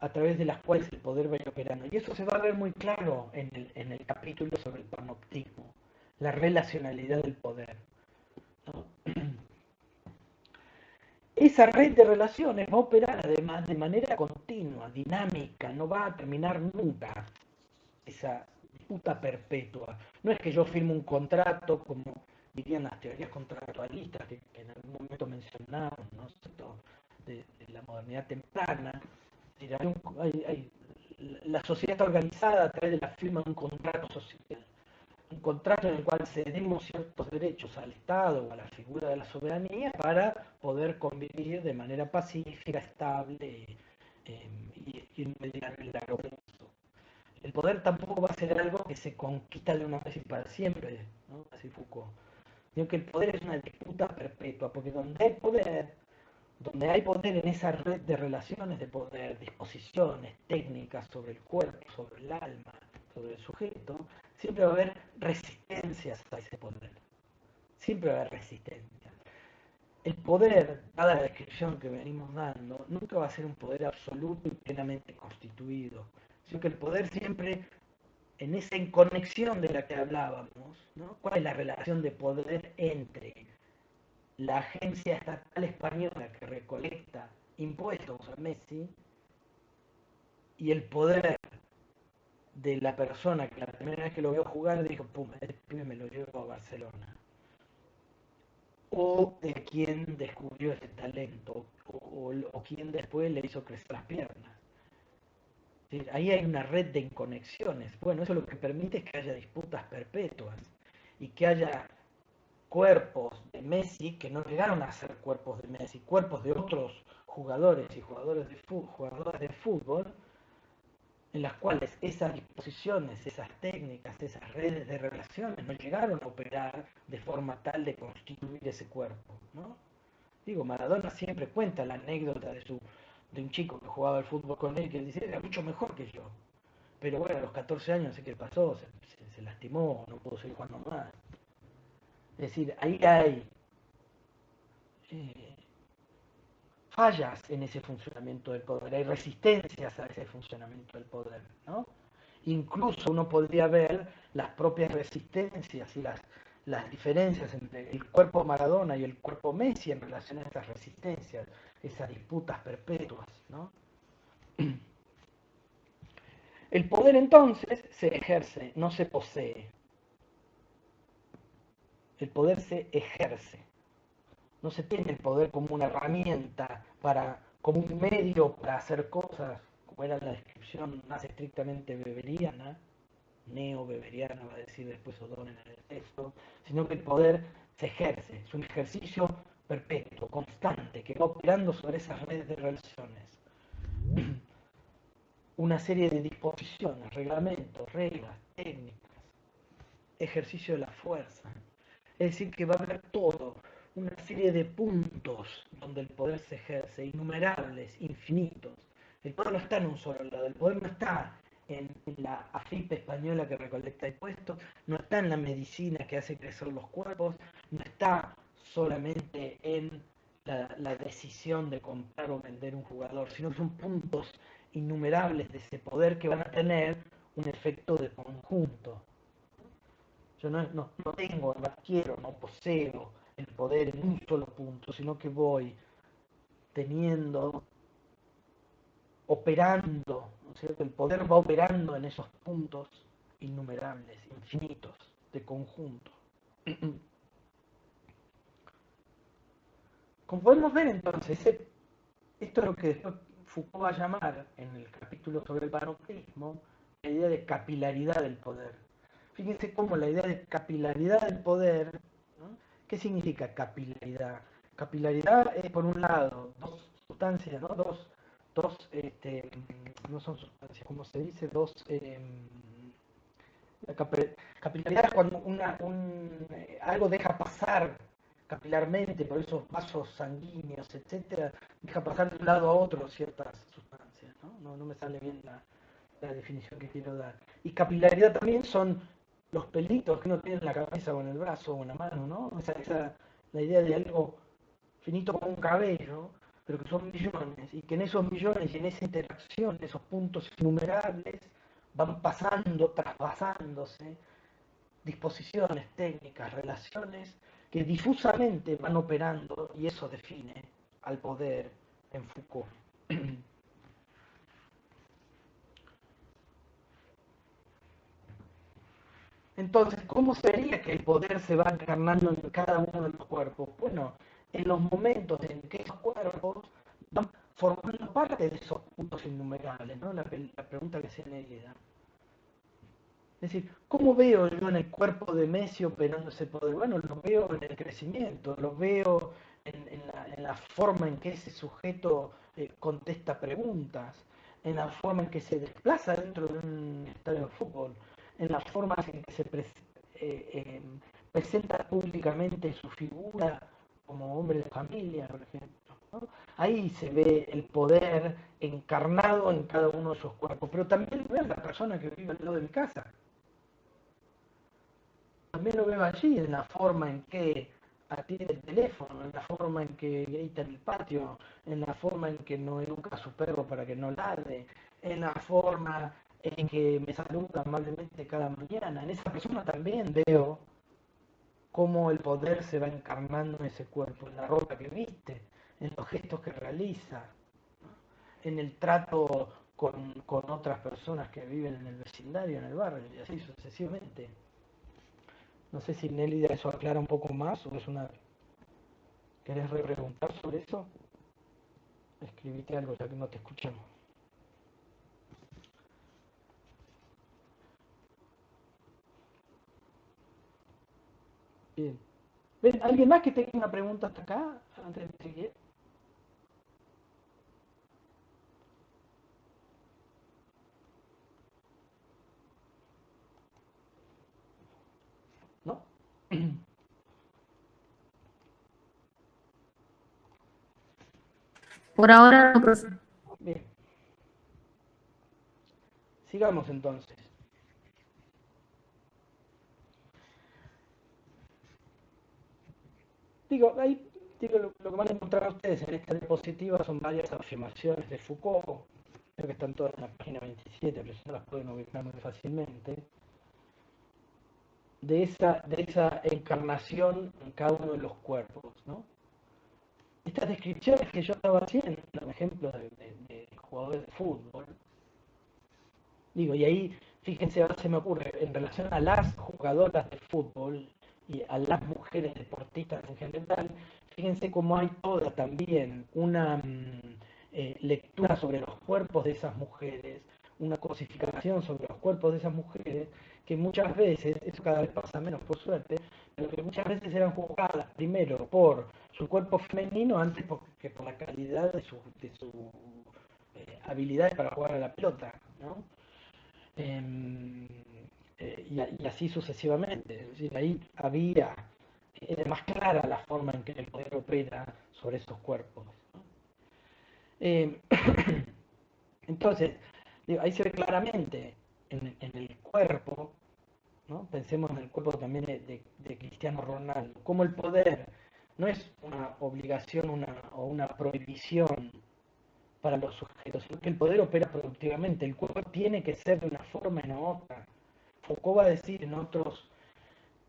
a través de las cuales el poder va a ir operando. Y eso se va a ver muy claro en el capítulo sobre el panoptismo, la relacionalidad del poder, ¿no? Esa red de relaciones va a operar además de manera continua, dinámica, no va a terminar nunca esa disputa perpetua. No es que yo firme un contrato como dirían las teorías contractualistas que en algún momento mencionamos, ¿no? De la modernidad temprana. Es decir, la sociedad está organizada a través de la firma de un contrato social, un contrato en el cual cedemos ciertos derechos al Estado o a la figura de la soberanía para poder convivir de manera pacífica, estable y en un largo plazo. El poder tampoco va a ser algo que se conquista de una vez y para siempre, ¿no? Así Foucault. Sino que el poder es una disputa perpetua, porque donde hay poder en esa red de relaciones de poder, disposiciones, técnicas sobre el cuerpo, sobre el alma, sobre el sujeto, siempre va a haber resistencias a ese poder. Siempre va a haber resistencia. El poder, dada la descripción que venimos dando, nunca va a ser un poder absoluto y plenamente constituido, sino que el poder siempre, en esa inconexión de la que hablábamos, ¿no? ¿Cuál es la relación de poder entre la agencia estatal española que recolecta impuestos a Messi y el poder de la persona que la primera vez que lo vio jugar dijo, pum, este pibe me lo llevo a Barcelona? O de quien descubrió ese talento, o quien después le hizo crecer las piernas. ¿Sí? Ahí hay una red de inconexiones. Bueno, eso lo que permite es que haya disputas perpetuas y que haya cuerpos de Messi que no llegaron a ser cuerpos de Messi, cuerpos de otros jugadores y jugadores de fútbol, en las cuales esas disposiciones, esas técnicas, esas redes de relaciones no llegaron a operar de forma tal de constituir ese cuerpo, ¿no? Digo, Maradona siempre cuenta la anécdota de un chico que jugaba al fútbol con él, que él dice, era mucho mejor que yo. Pero bueno, a los 14 años no sé qué pasó, se lastimó, no pudo seguir jugando más. Es decir, ahí hay eh, fallas en ese funcionamiento del poder, hay resistencias a ese funcionamiento del poder, ¿no? Incluso uno podría ver las propias resistencias y las diferencias entre el cuerpo Maradona y el cuerpo Messi en relación a estas resistencias, esas disputas perpetuas, ¿no? El poder entonces se ejerce, no se posee. El poder se ejerce. No se tiene el poder como una herramienta, como un medio para hacer cosas, como era la descripción más estrictamente weberiana, neo-weberiana, va a decir después O'Donnell en el texto, sino que el poder se ejerce, es un ejercicio perpetuo, constante, que va operando sobre esas redes de relaciones. Una serie de disposiciones, reglamentos, reglas, técnicas, ejercicio de la fuerza. Es decir, que va a haber todo, una serie de puntos donde el poder se ejerce, innumerables, infinitos. El poder no está en un solo lado, el poder no está en la AFIP española que recolecta impuestos, no está en la medicina que hace crecer los cuerpos, no está solamente en la decisión de comprar o vender un jugador, sino que son puntos innumerables de ese poder que van a tener un efecto de conjunto. Yo no tengo, no adquiero, no poseo el poder en un solo punto, sino que voy teniendo, operando, ¿no es cierto? El poder va operando en esos puntos innumerables, infinitos, de conjunto. Como podemos ver entonces, esto es lo que después Foucault va a llamar en el capítulo sobre el panoptismo, la idea de capilaridad del poder. Fíjense cómo la idea de capilaridad del poder, ¿no? ¿Qué significa capilaridad? Capilaridad es, por un lado, dos sustancias, ¿no? No son sustancias, ¿cómo se dice? La capilaridad es cuando algo deja pasar capilarmente por esos vasos sanguíneos, etcétera, deja pasar de un lado a otro ciertas sustancias, ¿no? No me sale bien la definición que quiero dar. Y capilaridad también son los pelitos que uno tiene en la cabeza o en el brazo o en la mano, ¿no? La idea de algo finito como un cabello, pero que son millones, y que en esos millones y en esa interacción, esos puntos innumerables, van pasando, trasvasándose, disposiciones, técnicas, relaciones, que difusamente van operando, y eso define al poder en Foucault. Entonces, ¿cómo sería que el poder se va encarnando en cada uno de los cuerpos? Bueno, en los momentos en que esos cuerpos van formando parte de esos puntos innumerables, ¿no? La pregunta que se le da. Es decir, ¿cómo veo yo en el cuerpo de Messi operando ese poder? Bueno, lo veo en el crecimiento, lo veo en la forma en que ese sujeto contesta preguntas, en la forma en que se desplaza dentro de un estadio de fútbol, en las formas en que se presenta públicamente su figura como hombre de familia, por ejemplo, ¿no? Ahí se ve el poder encarnado en cada uno de esos cuerpos, pero también lo veo en la persona que vive al lado de mi casa. También lo veo allí, en la forma en que atiende el teléfono, en la forma en que grita en el patio, en la forma en que no educa a su perro para que no ladre, en la forma en que me saluda amablemente cada mañana. En esa persona también veo cómo el poder se va encarnando en ese cuerpo, en la ropa que viste, en los gestos que realiza, en el trato con otras personas que viven en el vecindario, en el barrio, y así sucesivamente. No sé si Nelly eso aclara un poco más o es una... ¿Querés preguntar sobre eso? Escribite algo ya que no te escuchamos. Bien. ¿Ven? ¿Alguien más que tenga una pregunta hasta acá antes de seguir? ¿No? Por ahora no, profe. Bien. Sigamos entonces. Digo, ahí digo, lo que van a encontrar ustedes en esta diapositiva son varias afirmaciones de Foucault. Creo que están todas en la página 27, pero si no las pueden ubicar muy fácilmente. De esa encarnación en cada uno de los cuerpos, ¿no? Estas descripciones que yo estaba haciendo, ejemplos de jugadores de fútbol, digo, y ahí, fíjense, ahora se me ocurre, en relación a las jugadoras de fútbol y a las mujeres deportistas en general, fíjense cómo hay toda también una lectura sobre los cuerpos de esas mujeres, una cosificación sobre los cuerpos de esas mujeres, que muchas veces, eso cada vez pasa menos por suerte, pero que muchas veces eran juzgadas primero por su cuerpo femenino antes que por la calidad de su habilidades para jugar a la pelota, ¿no? Eh, y así sucesivamente. Es decir, ahí era más clara la forma en que el poder opera sobre esos cuerpos, ¿no? Eh, entonces, digo, ahí se ve claramente en el cuerpo, ¿no? Pensemos en el cuerpo también de Cristiano Ronaldo, cómo el poder no es una obligación o una prohibición para los sujetos, sino que el poder opera productivamente. El cuerpo tiene que ser de una forma y no otra. Foucault va a decir en otros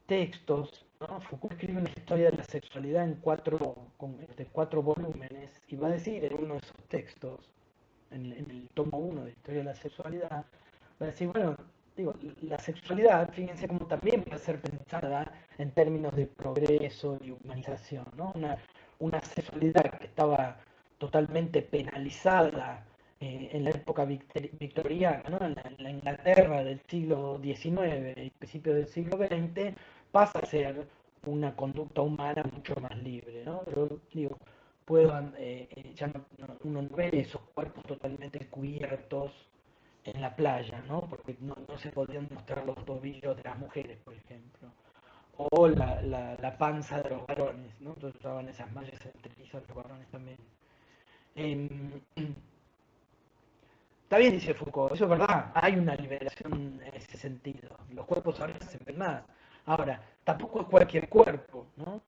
textos, ¿no? Foucault escribe una historia de la sexualidad de 4 volúmenes, y va a decir en uno de esos textos, en el tomo 1 de Historia de la Sexualidad, va a decir, bueno, digo, la sexualidad, fíjense cómo también puede ser pensada en términos de progreso y humanización, ¿no? Una sexualidad que estaba totalmente penalizada en la época victoriana, ¿no? En la Inglaterra del siglo XIX y principios del siglo XX, pasa a ser una conducta humana mucho más libre, ¿no? Pero digo, ya uno no ve esos cuerpos totalmente cubiertos en la playa, ¿no? Porque no se podían mostrar los tobillos de las mujeres, por ejemplo, o la panza de los varones, ¿no? Entonces usaban esas mallas enterizas los varones también. Em, Está bien, dice Foucault, eso es verdad, hay una liberación en ese sentido. Los cuerpos ahora se ven más. Ahora, tampoco es cualquier cuerpo, ¿no?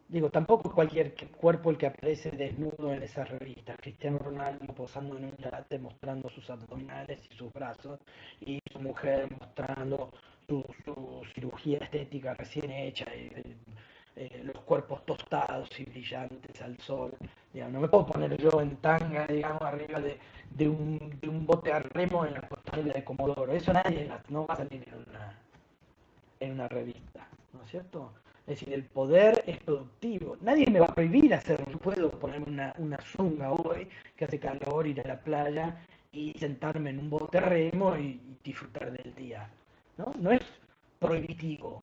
Digo, tampoco es cualquier cuerpo el que aparece desnudo en esas revistas. Cristiano Ronaldo posando en un yate mostrando sus abdominales y sus brazos, y su mujer mostrando su cirugía estética recién hecha, los cuerpos tostados y brillantes al sol. Digamos, no me puedo poner yo en tanga, digamos, arriba de un bote a remo en la costanera de Comodoro. Eso nadie, no va a salir en una revista, ¿no es cierto? Es decir, el poder es productivo. Nadie me va a prohibir hacerlo. Yo puedo ponerme una zunga hoy, que hace calor, ir a la playa y sentarme en un bote a remo y disfrutar del día. ¿No? No es prohibitivo.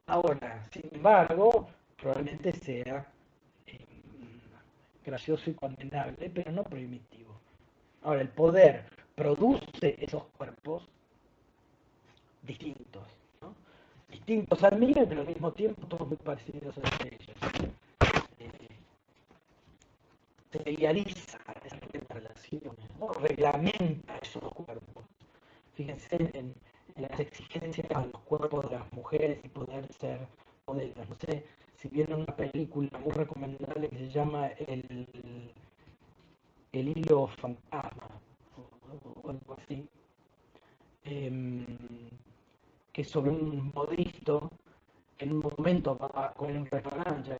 Ahora, sin embargo, probablemente sea eh, gracioso y condenable, pero no prohibitivo. Ahora, el poder produce esos cuerpos distintos, ¿no? Distintos al mío y pero al mismo tiempo todos muy parecidos entre ellos. Eh, Se idealiza esas relaciones, ¿no? Reglamenta esos cuerpos. Fíjense en las exigencias a los cuerpos de las mujeres y poder ser modelos. No sé si vieron una película muy recomendable que se llama El hilo fantasma o algo así, eh, que es sobre un modisto que en un momento va a comer un restaurante, ya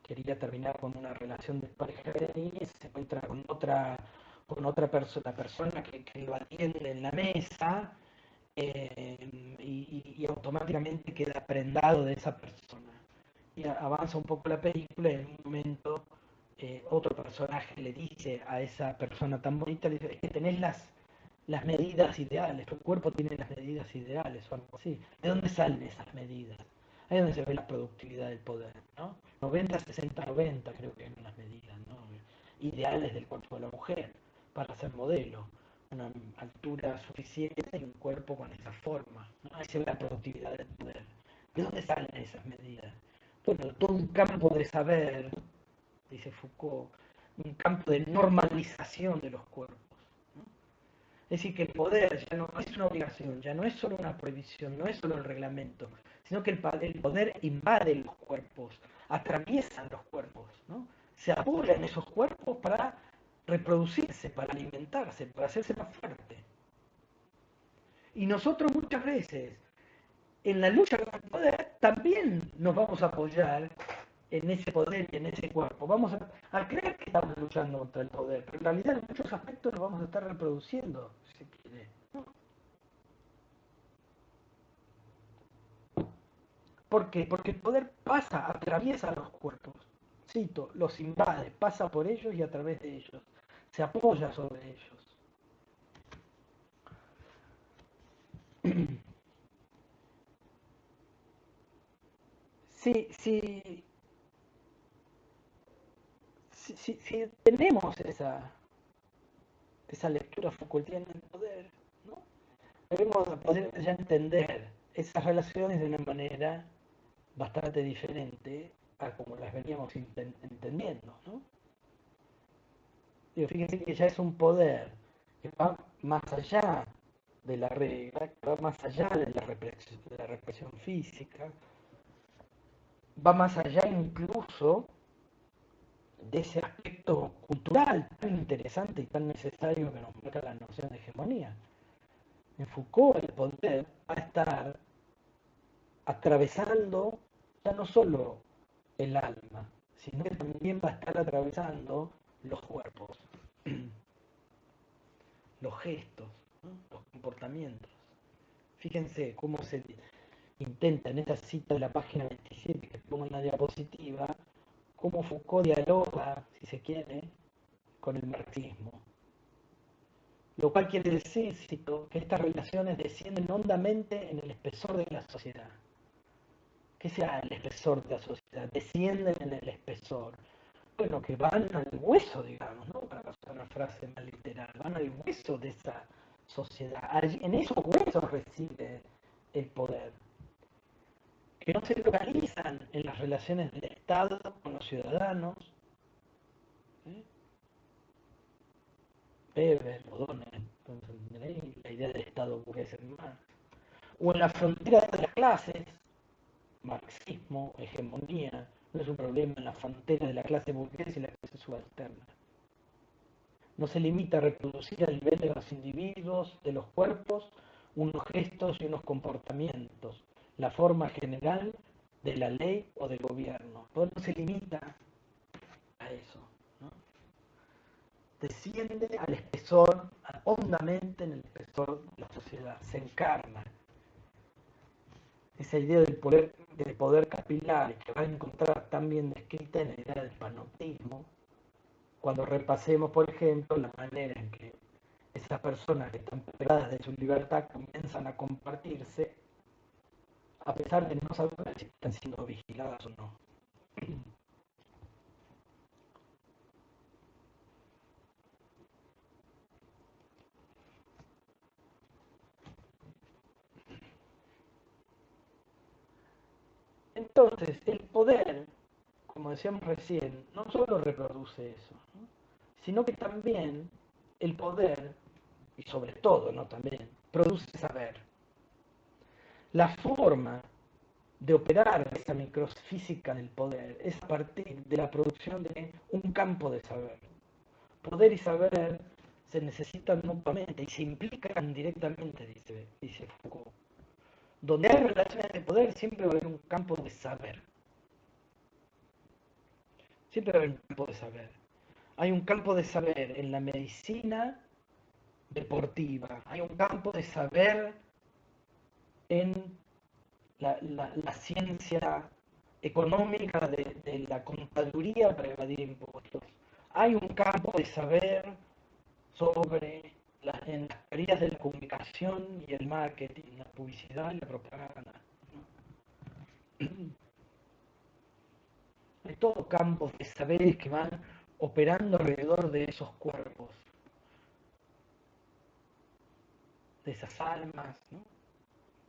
quería terminar con una relación de pareja de niñez, se encuentra con otra persona, la persona que lo atiende en la mesa, y automáticamente queda prendado de esa persona. Y avanza un poco la película y en un momento otro personaje le dice a esa persona tan bonita, le dice, es que tenés las medidas ideales, tu cuerpo tiene las medidas ideales o algo así. ¿De dónde salen esas medidas? Ahí es donde se ve la productividad del poder, ¿no? 90, 60, 90 creo que eran las medidas, ¿no? Ideales del cuerpo de la mujer para ser modelo. Una altura suficiente y un cuerpo con esa forma, ¿no? Ahí se ve la productividad del poder. ¿De dónde salen esas medidas? Bueno, todo un campo de saber, dice Foucault, un campo de normalización de los cuerpos. ¿No? Es decir, que el poder ya no es una obligación, ya no es solo una prohibición, no es solo el reglamento, sino que el poder invade los cuerpos, atraviesa los cuerpos, ¿no? Se apoya en esos cuerpos para reproducirse, para alimentarse, para hacerse más fuerte. Y nosotros muchas veces, en la lucha contra el poder, también nos vamos a apoyar en ese poder y en ese cuerpo. Vamos a creer que estamos luchando contra el poder, pero en realidad en muchos aspectos nos vamos a estar reproduciendo, si quiere. ¿Por qué? Porque el poder pasa, atraviesa los cuerpos. Cito, los invade, pasa por ellos y a través de ellos. Se apoya sobre ellos. Si tenemos esa lectura Foucaultiana del poder, ¿no? Debemos poder ya entender esas relaciones de una manera bastante diferente a como las veníamos entendiendo, ¿no? Digo, fíjense que ya es un poder que va más allá de la regla, que va más allá de la represión física, va más allá incluso de ese aspecto cultural tan interesante y tan necesario que nos marca la noción de hegemonía. En Foucault el poder va a estar atravesando ya no solo el alma, sino que también va a estar atravesando los cuerpos, los gestos, ¿no? Los comportamientos. Fíjense cómo se intenta en esta cita de la página 27 que pongo en la diapositiva, cómo Foucault dialoga, si se quiere, con el marxismo. Lo cual quiere decir, cito, que estas relaciones descienden hondamente en el espesor de la sociedad. ¿Qué sea el espesor de la sociedad? Descienden en el espesor. Bueno, que van al hueso, digamos, ¿no? Para usar una frase más literal, van al hueso de esa sociedad. Allí, en esos huesos reside el poder, que no se localizan en las relaciones del Estado con los ciudadanos, ¿sí? Weber, O'Donnell, entonces, la idea del Estado burgués en Marx. O en la frontera de las clases, marxismo, hegemonía, no es un problema en la frontera de la clase burguesa y la clase subalterna. No se limita a reproducir a nivel de los individuos, de los cuerpos, unos gestos y unos comportamientos, la forma general de la ley o del gobierno. Todo no se limita a eso, ¿no? Desciende al espesor, hondamente en el espesor de la sociedad, se encarna. Esa idea del poder capilar que va a encontrar también descrita en la idea del panoptismo, cuando repasemos, por ejemplo, la manera en que esas personas que están privadas de su libertad comienzan a compartirse, a pesar de no saber si están siendo vigiladas o no. Entonces, el poder, como decíamos recién, no solo reproduce eso, ¿no? Sino que también el poder, y sobre todo, ¿no? También, produce saber. La forma de operar esa microfísica del poder es a partir de la producción de un campo de saber. Poder y saber se necesitan mutuamente y se implican directamente, dice Foucault. Donde hay relaciones de poder siempre va a haber un campo de saber. Siempre va a haber un campo de saber. Hay un campo de saber en la medicina deportiva, hay un campo de saber en la ciencia económica de la contaduría para evadir impuestos. Hay un campo de saber sobre en las teorías de la comunicación y el marketing, la publicidad y la propaganda. Hay todo campos de saberes que van operando alrededor de esos cuerpos, de esas almas, ¿no?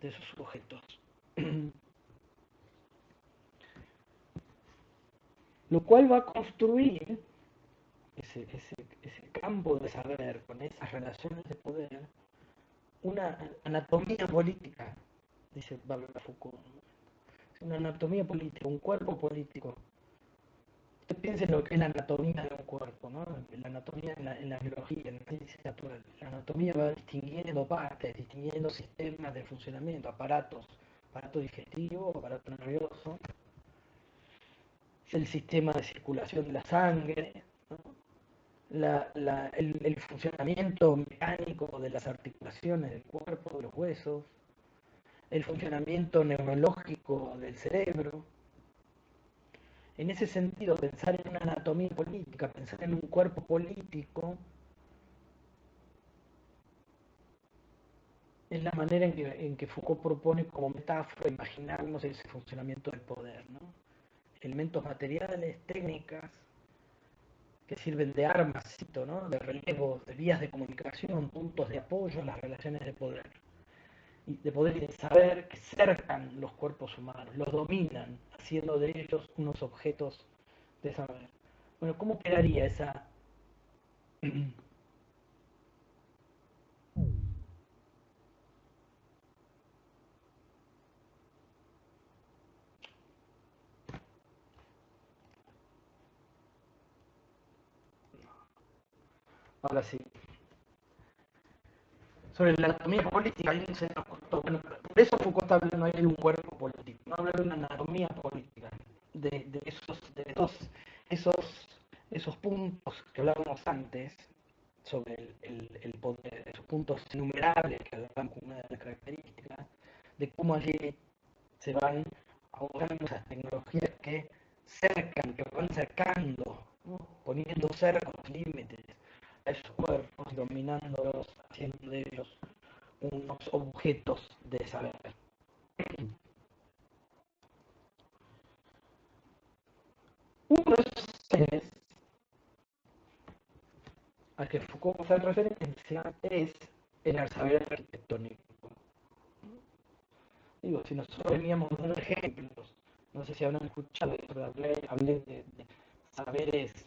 De esos sujetos. Lo cual va a construir ese campo de saber con esas relaciones de poder, una anatomía política, dice Barbara Foucault, ¿no? Una anatomía política, un cuerpo político. Usted piense en lo que es la anatomía de un cuerpo, ¿no? La anatomía en la biología, en la ciencia natural. La anatomía va distinguiendo partes, distinguiendo sistemas de funcionamiento, aparato digestivo, aparato nervioso, es el sistema de circulación de la sangre, ¿no? El funcionamiento mecánico de las articulaciones del cuerpo, de los huesos, el funcionamiento neurológico del cerebro. En ese sentido, pensar en una anatomía política, pensar en un cuerpo político, es la manera en que Foucault propone como metáfora imaginarnos ese funcionamiento del poder, ¿no? Elementos materiales, técnicas, que sirven de armas, ¿no? De relevos, de vías de comunicación, puntos de apoyo a las relaciones de poder y de saber que cercan los cuerpos humanos, los dominan, haciendo de ellos unos objetos de saber. Bueno, ¿cómo quedaría esa... Ahora sí. Sobre la anatomía política, ahí se nos costó. Bueno, por eso Foucault está hablando ahí de un cuerpo político, no habla de una anatomía política, esos puntos que hablábamos antes, sobre el poder, esos puntos innumerables que hablábamos como una de las características, de cómo allí se van abordando esas tecnologías que cercan, que van cercando, ¿no? Poniendo cercos, límites a esos cuerpos, dominándolos, haciendo de ellos unos objetos de saber. Uno de esos seres al que Foucault hace referencia es el saber arquitectónico. Digo, si nosotros veníamos de unos ejemplos, no sé si habrán escuchado, pero hablé de saberes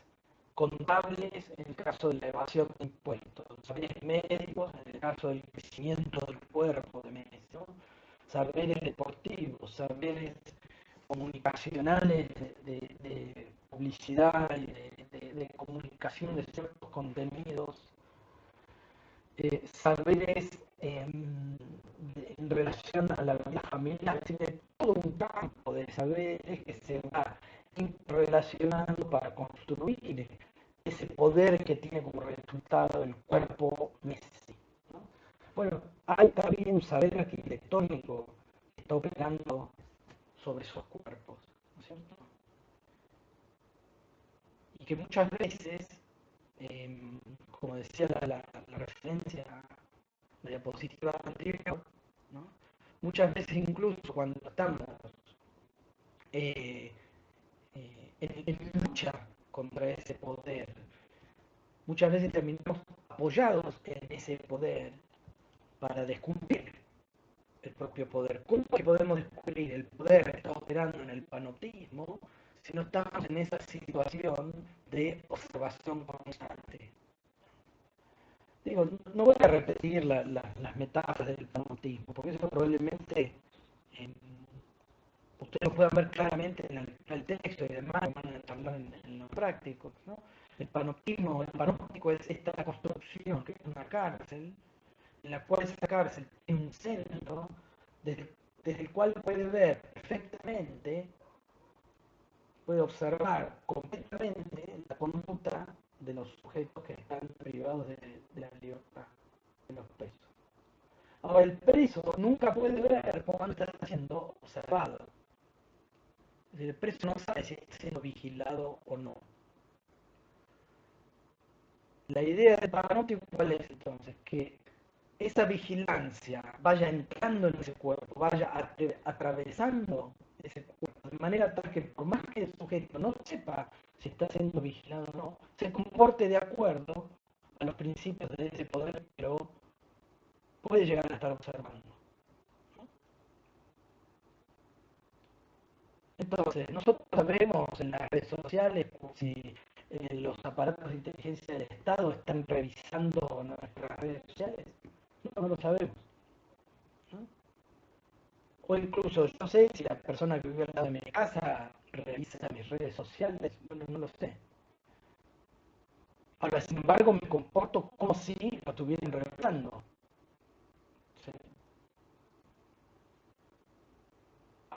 contables en el caso de la evasión de impuestos, saberes médicos en el caso del crecimiento del cuerpo de Messi, ¿no? Saberes deportivos, saberes comunicacionales de publicidad y de comunicación de ciertos contenidos, saberes en relación a la vida familiar, es decir, todo un campo de saberes que se va relacionando para construir ese poder que tiene como resultado el cuerpo Messi, ¿no? Bueno, hay también un saber arquitectónico que está operando sobre esos cuerpos, ¿no es cierto? Y que muchas veces, como decía la referencia de la diapositiva anterior, ¿no? Muchas veces incluso cuando estamos eh, en lucha contra ese poder, muchas veces terminamos apoyados en ese poder para descubrir el propio poder. ¿Cómo es que podemos descubrir el poder que está operando en el panoptismo si no estamos en esa situación de observación constante? Digo, no voy a repetir las metáforas del panoptismo, porque eso probablemente ustedes lo puedan ver claramente en el texto y demás, van a entablar en lo práctico, ¿no? El panóptico es esta construcción, que es una cárcel, en la cual esa cárcel tiene un centro desde el cual puede ver perfectamente, puede observar completamente la conducta de los sujetos que están privados de la libertad, de los presos. Ahora, el preso nunca puede ver cuando está siendo observado. Es decir, el preso no sabe si está siendo vigilado o no. La idea del panóptico, ¿cuál es entonces? Que esa vigilancia vaya entrando en ese cuerpo, vaya atravesando ese cuerpo, de manera tal que por más que el sujeto no sepa si está siendo vigilado o no, se comporte de acuerdo a los principios de ese poder, pero puede llegar a estar observando. Entonces, nosotros sabemos en las redes sociales si los aparatos de inteligencia del Estado están revisando nuestras redes sociales. No lo sabemos, ¿no? O incluso yo sé si la persona que vive al lado de mi casa revisa mis redes sociales, bueno, no lo sé. Ahora, sin embargo, me comporto como si lo estuvieran revisando. ¿Sí?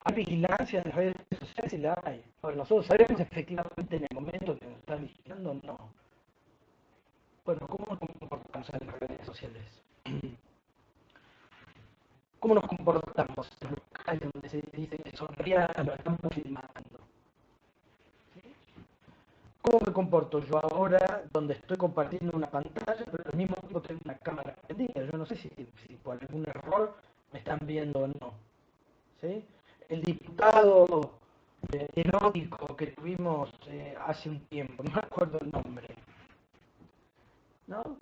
¿Hay vigilancia en las redes sociales? Sí la hay. Ahora, nosotros sabemos efectivamente en el momento que nos están vigilando o no. Bueno, ¿cómo nos comportamos en las redes sociales? ¿Cómo nos comportamos en los locales donde se dice que sonría lo estamos filmando? ¿Cómo me comporto yo ahora donde estoy compartiendo una pantalla, pero al mismo tiempo tengo una cámara prendida? Yo no sé si por algún error me están viendo o no. ¿Sí? El diputado erótico que tuvimos hace un tiempo, no me acuerdo el nombre, ¿no?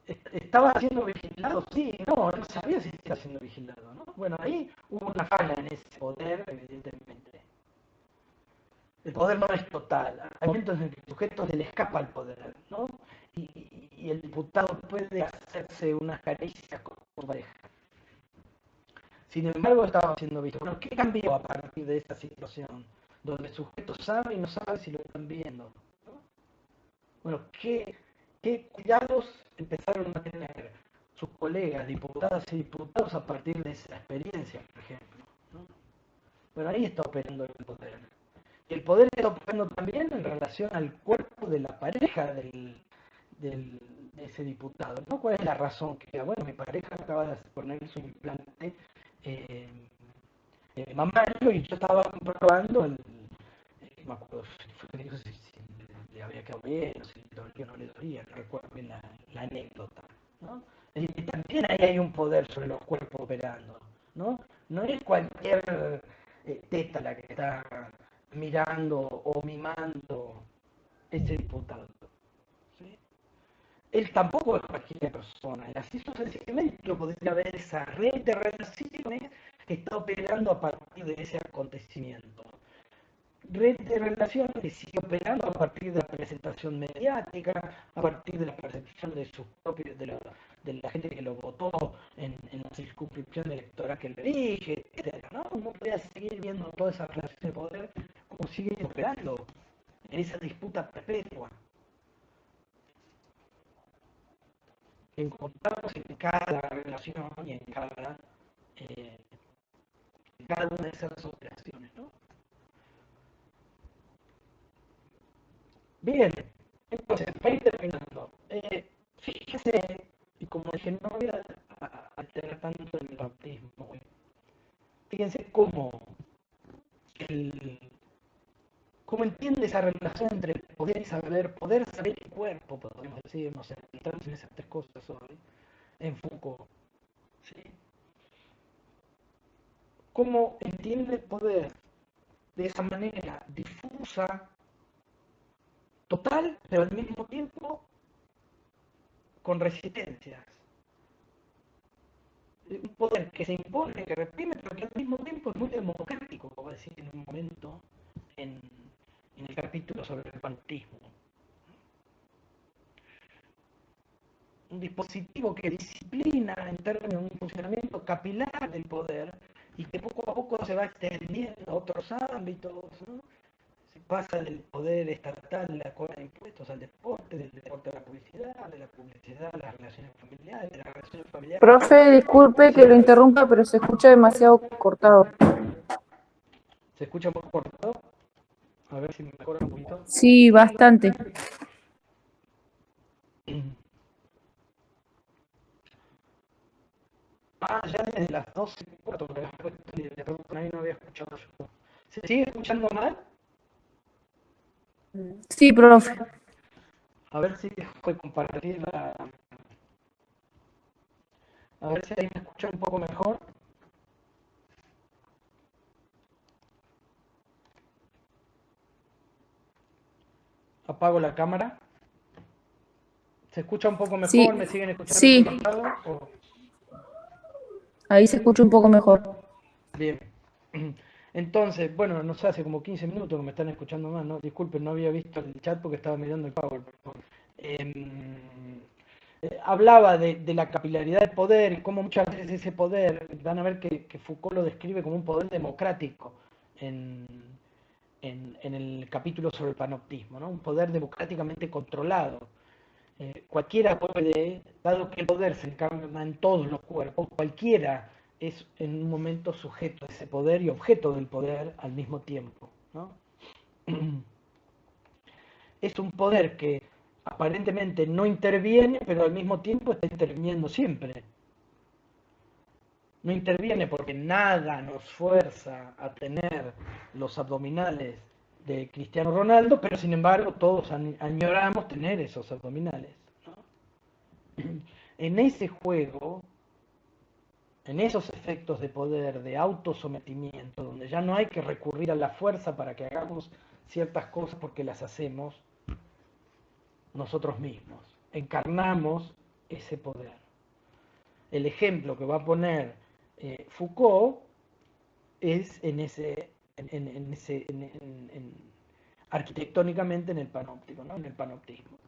¿Estaba siendo vigilado? Sí, no sabía si estaba siendo vigilado, ¿no? Bueno, ahí hubo una falla en ese poder, evidentemente. El poder no es total. Hay momentos en que el sujeto se le escapa al poder, ¿no? Y el diputado puede hacerse unas caricias con su pareja. Sin embargo, estaba siendo visto. Bueno, ¿qué cambió a partir de esta situación? Donde el sujeto sabe y no sabe si lo están viendo, ¿no? Bueno, ¿qué cuidados empezaron a tener sus colegas, diputadas y diputados, a partir de esa experiencia, por ejemplo, ¿no? Bueno, ahí está operando el poder. Y el poder está operando también en relación al cuerpo de la pareja de ese diputado, ¿no? ¿Cuál es la razón? Que, bueno, mi pareja acaba de poner su implante eh, mamario y yo estaba comprobando no me acuerdo si le había quedado bien o si le dolía o no le dolía, no recuerdo bien la anécdota, ¿no? Y también ahí hay un poder sobre los cuerpos operando, ¿no? No es cualquier teta la que está mirando o mimando ese diputado, ¿sí? Él tampoco es cualquier persona, y así sucesivamente podría haber esa red de relaciones que está operando a partir de ese acontecimiento. red de relaciones que sigue operando a partir de la presentación mediática, a partir de la percepción de sus propios, de la gente que lo votó en la circunscripción electoral que lo elige, etcétera, ¿no? Uno podría seguir viendo todas esas relaciones de poder como siguen operando en esa disputa perpetua. Encontramos en cada relación y eh, en cada una de esas operaciones, ¿no? Bien, entonces, para ir terminando, fíjese, y como dije, no voy a alterar tanto en el bautismo, fíjense el, cómo entiende esa relación entre poder, saber y cuerpo, podemos decir, no sé, entramos en esas tres cosas hoy, en Foucault, ¿sí? Cómo entiende el poder de esa manera difusa, total, pero al mismo tiempo con resistencias. Un poder que se impone, que reprime, pero que al mismo tiempo es muy democrático, como va a decir en un momento en, en el capítulo sobre el panteísmo. Un dispositivo que disciplina en términos de un funcionamiento capilar del poder y que poco a poco se va extendiendo a otros ámbitos, ¿no? Se pasa del poder estatal de la cobra de impuestos al deporte, del deporte a de la publicidad a las relaciones familiares, de las relaciones familiares. Profe, disculpe Sí, que lo interrumpa, pero se escucha demasiado cortado. ¿se escucha un poco cortado? A ver si me mejora un poquito. Sí, bastante. Ah, ya desde las 12:04, porque ahí no había escuchado yo. ¿Se sigue escuchando mal? Sí, profe. A ver si fue compartir la... A ver si ahí me escucha un poco mejor. Apago la cámara. ¿Se escucha un poco Sí, mejor? ¿Me siguen escuchando sí, entrecortado? ¿O... ahí se escucha un poco mejor. Bien. Entonces, bueno, no sé, hace como 15 minutos que me están escuchando más, ¿no? Disculpen, no había visto el chat porque estaba mirando el PowerPoint. Hablaba de la capilaridad del poder y cómo muchas veces ese poder, van a ver que Foucault lo describe como un poder democrático en, en el capítulo sobre el panoptismo, ¿no? Un poder democráticamente controlado. Cualquiera puede, dado que el poder se encarna en todos los cuerpos, cualquiera es en un momento sujeto a ese poder y objeto del poder al mismo tiempo, ¿no? Es un poder que aparentemente no interviene, pero al mismo tiempo está interviniendo siempre. No interviene porque nada nos fuerza a tener los abdominales de Cristiano Ronaldo, pero sin embargo todos añoramos tener esos abdominales, ¿no? En ese juego, en esos efectos de poder, de autosometimiento, donde ya no hay que recurrir a la fuerza para que hagamos ciertas cosas porque las hacemos nosotros mismos, encarnamos ese poder. El ejemplo que va a poner Foucault es en ese, arquitectónicamente en el panóptico, ¿no? En el panoptismo.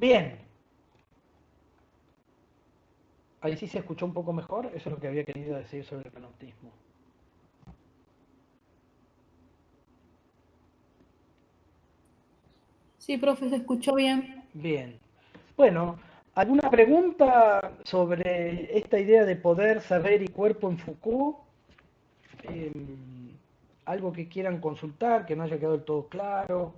Bien, ahí sí se escuchó un poco mejor, eso es lo que había querido decir sobre el panoptismo. Sí, profe, se escuchó bien. Bien, bueno, ¿alguna pregunta sobre esta idea de poder, saber y cuerpo en Foucault? Eh, ¿Algo que quieran consultar, que no haya quedado del todo claro?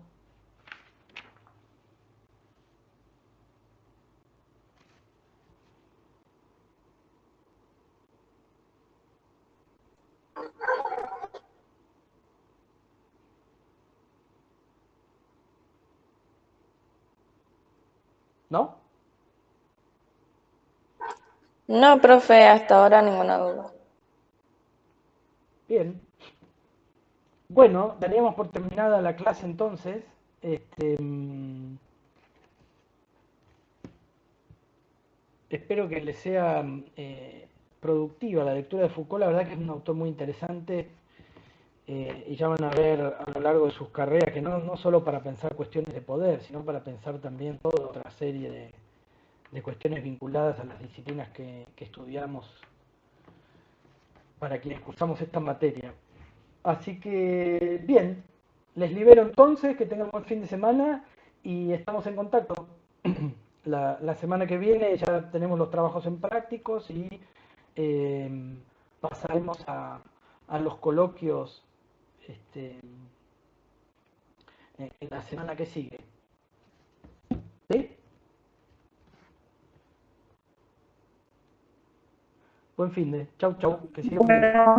¿No? No, profe, hasta ahora ninguna duda. Bien. Bueno, daríamos por terminada la clase entonces. Espero que les sea productiva la lectura de Foucault. La verdad que es un autor muy interesante y ya van a ver a lo largo de sus carreras que no solo para pensar cuestiones de poder, sino para pensar también toda otra serie de cuestiones vinculadas a las disciplinas que estudiamos para quienes cursamos esta materia. Así que, bien, les libero entonces, que tengan buen fin de semana y estamos en contacto. La semana que viene ya tenemos los trabajos en prácticos y pasaremos a los coloquios en la semana que sigue. ¿Sí? Buen fin de. Chau, chau. Que sigan bien. Bueno,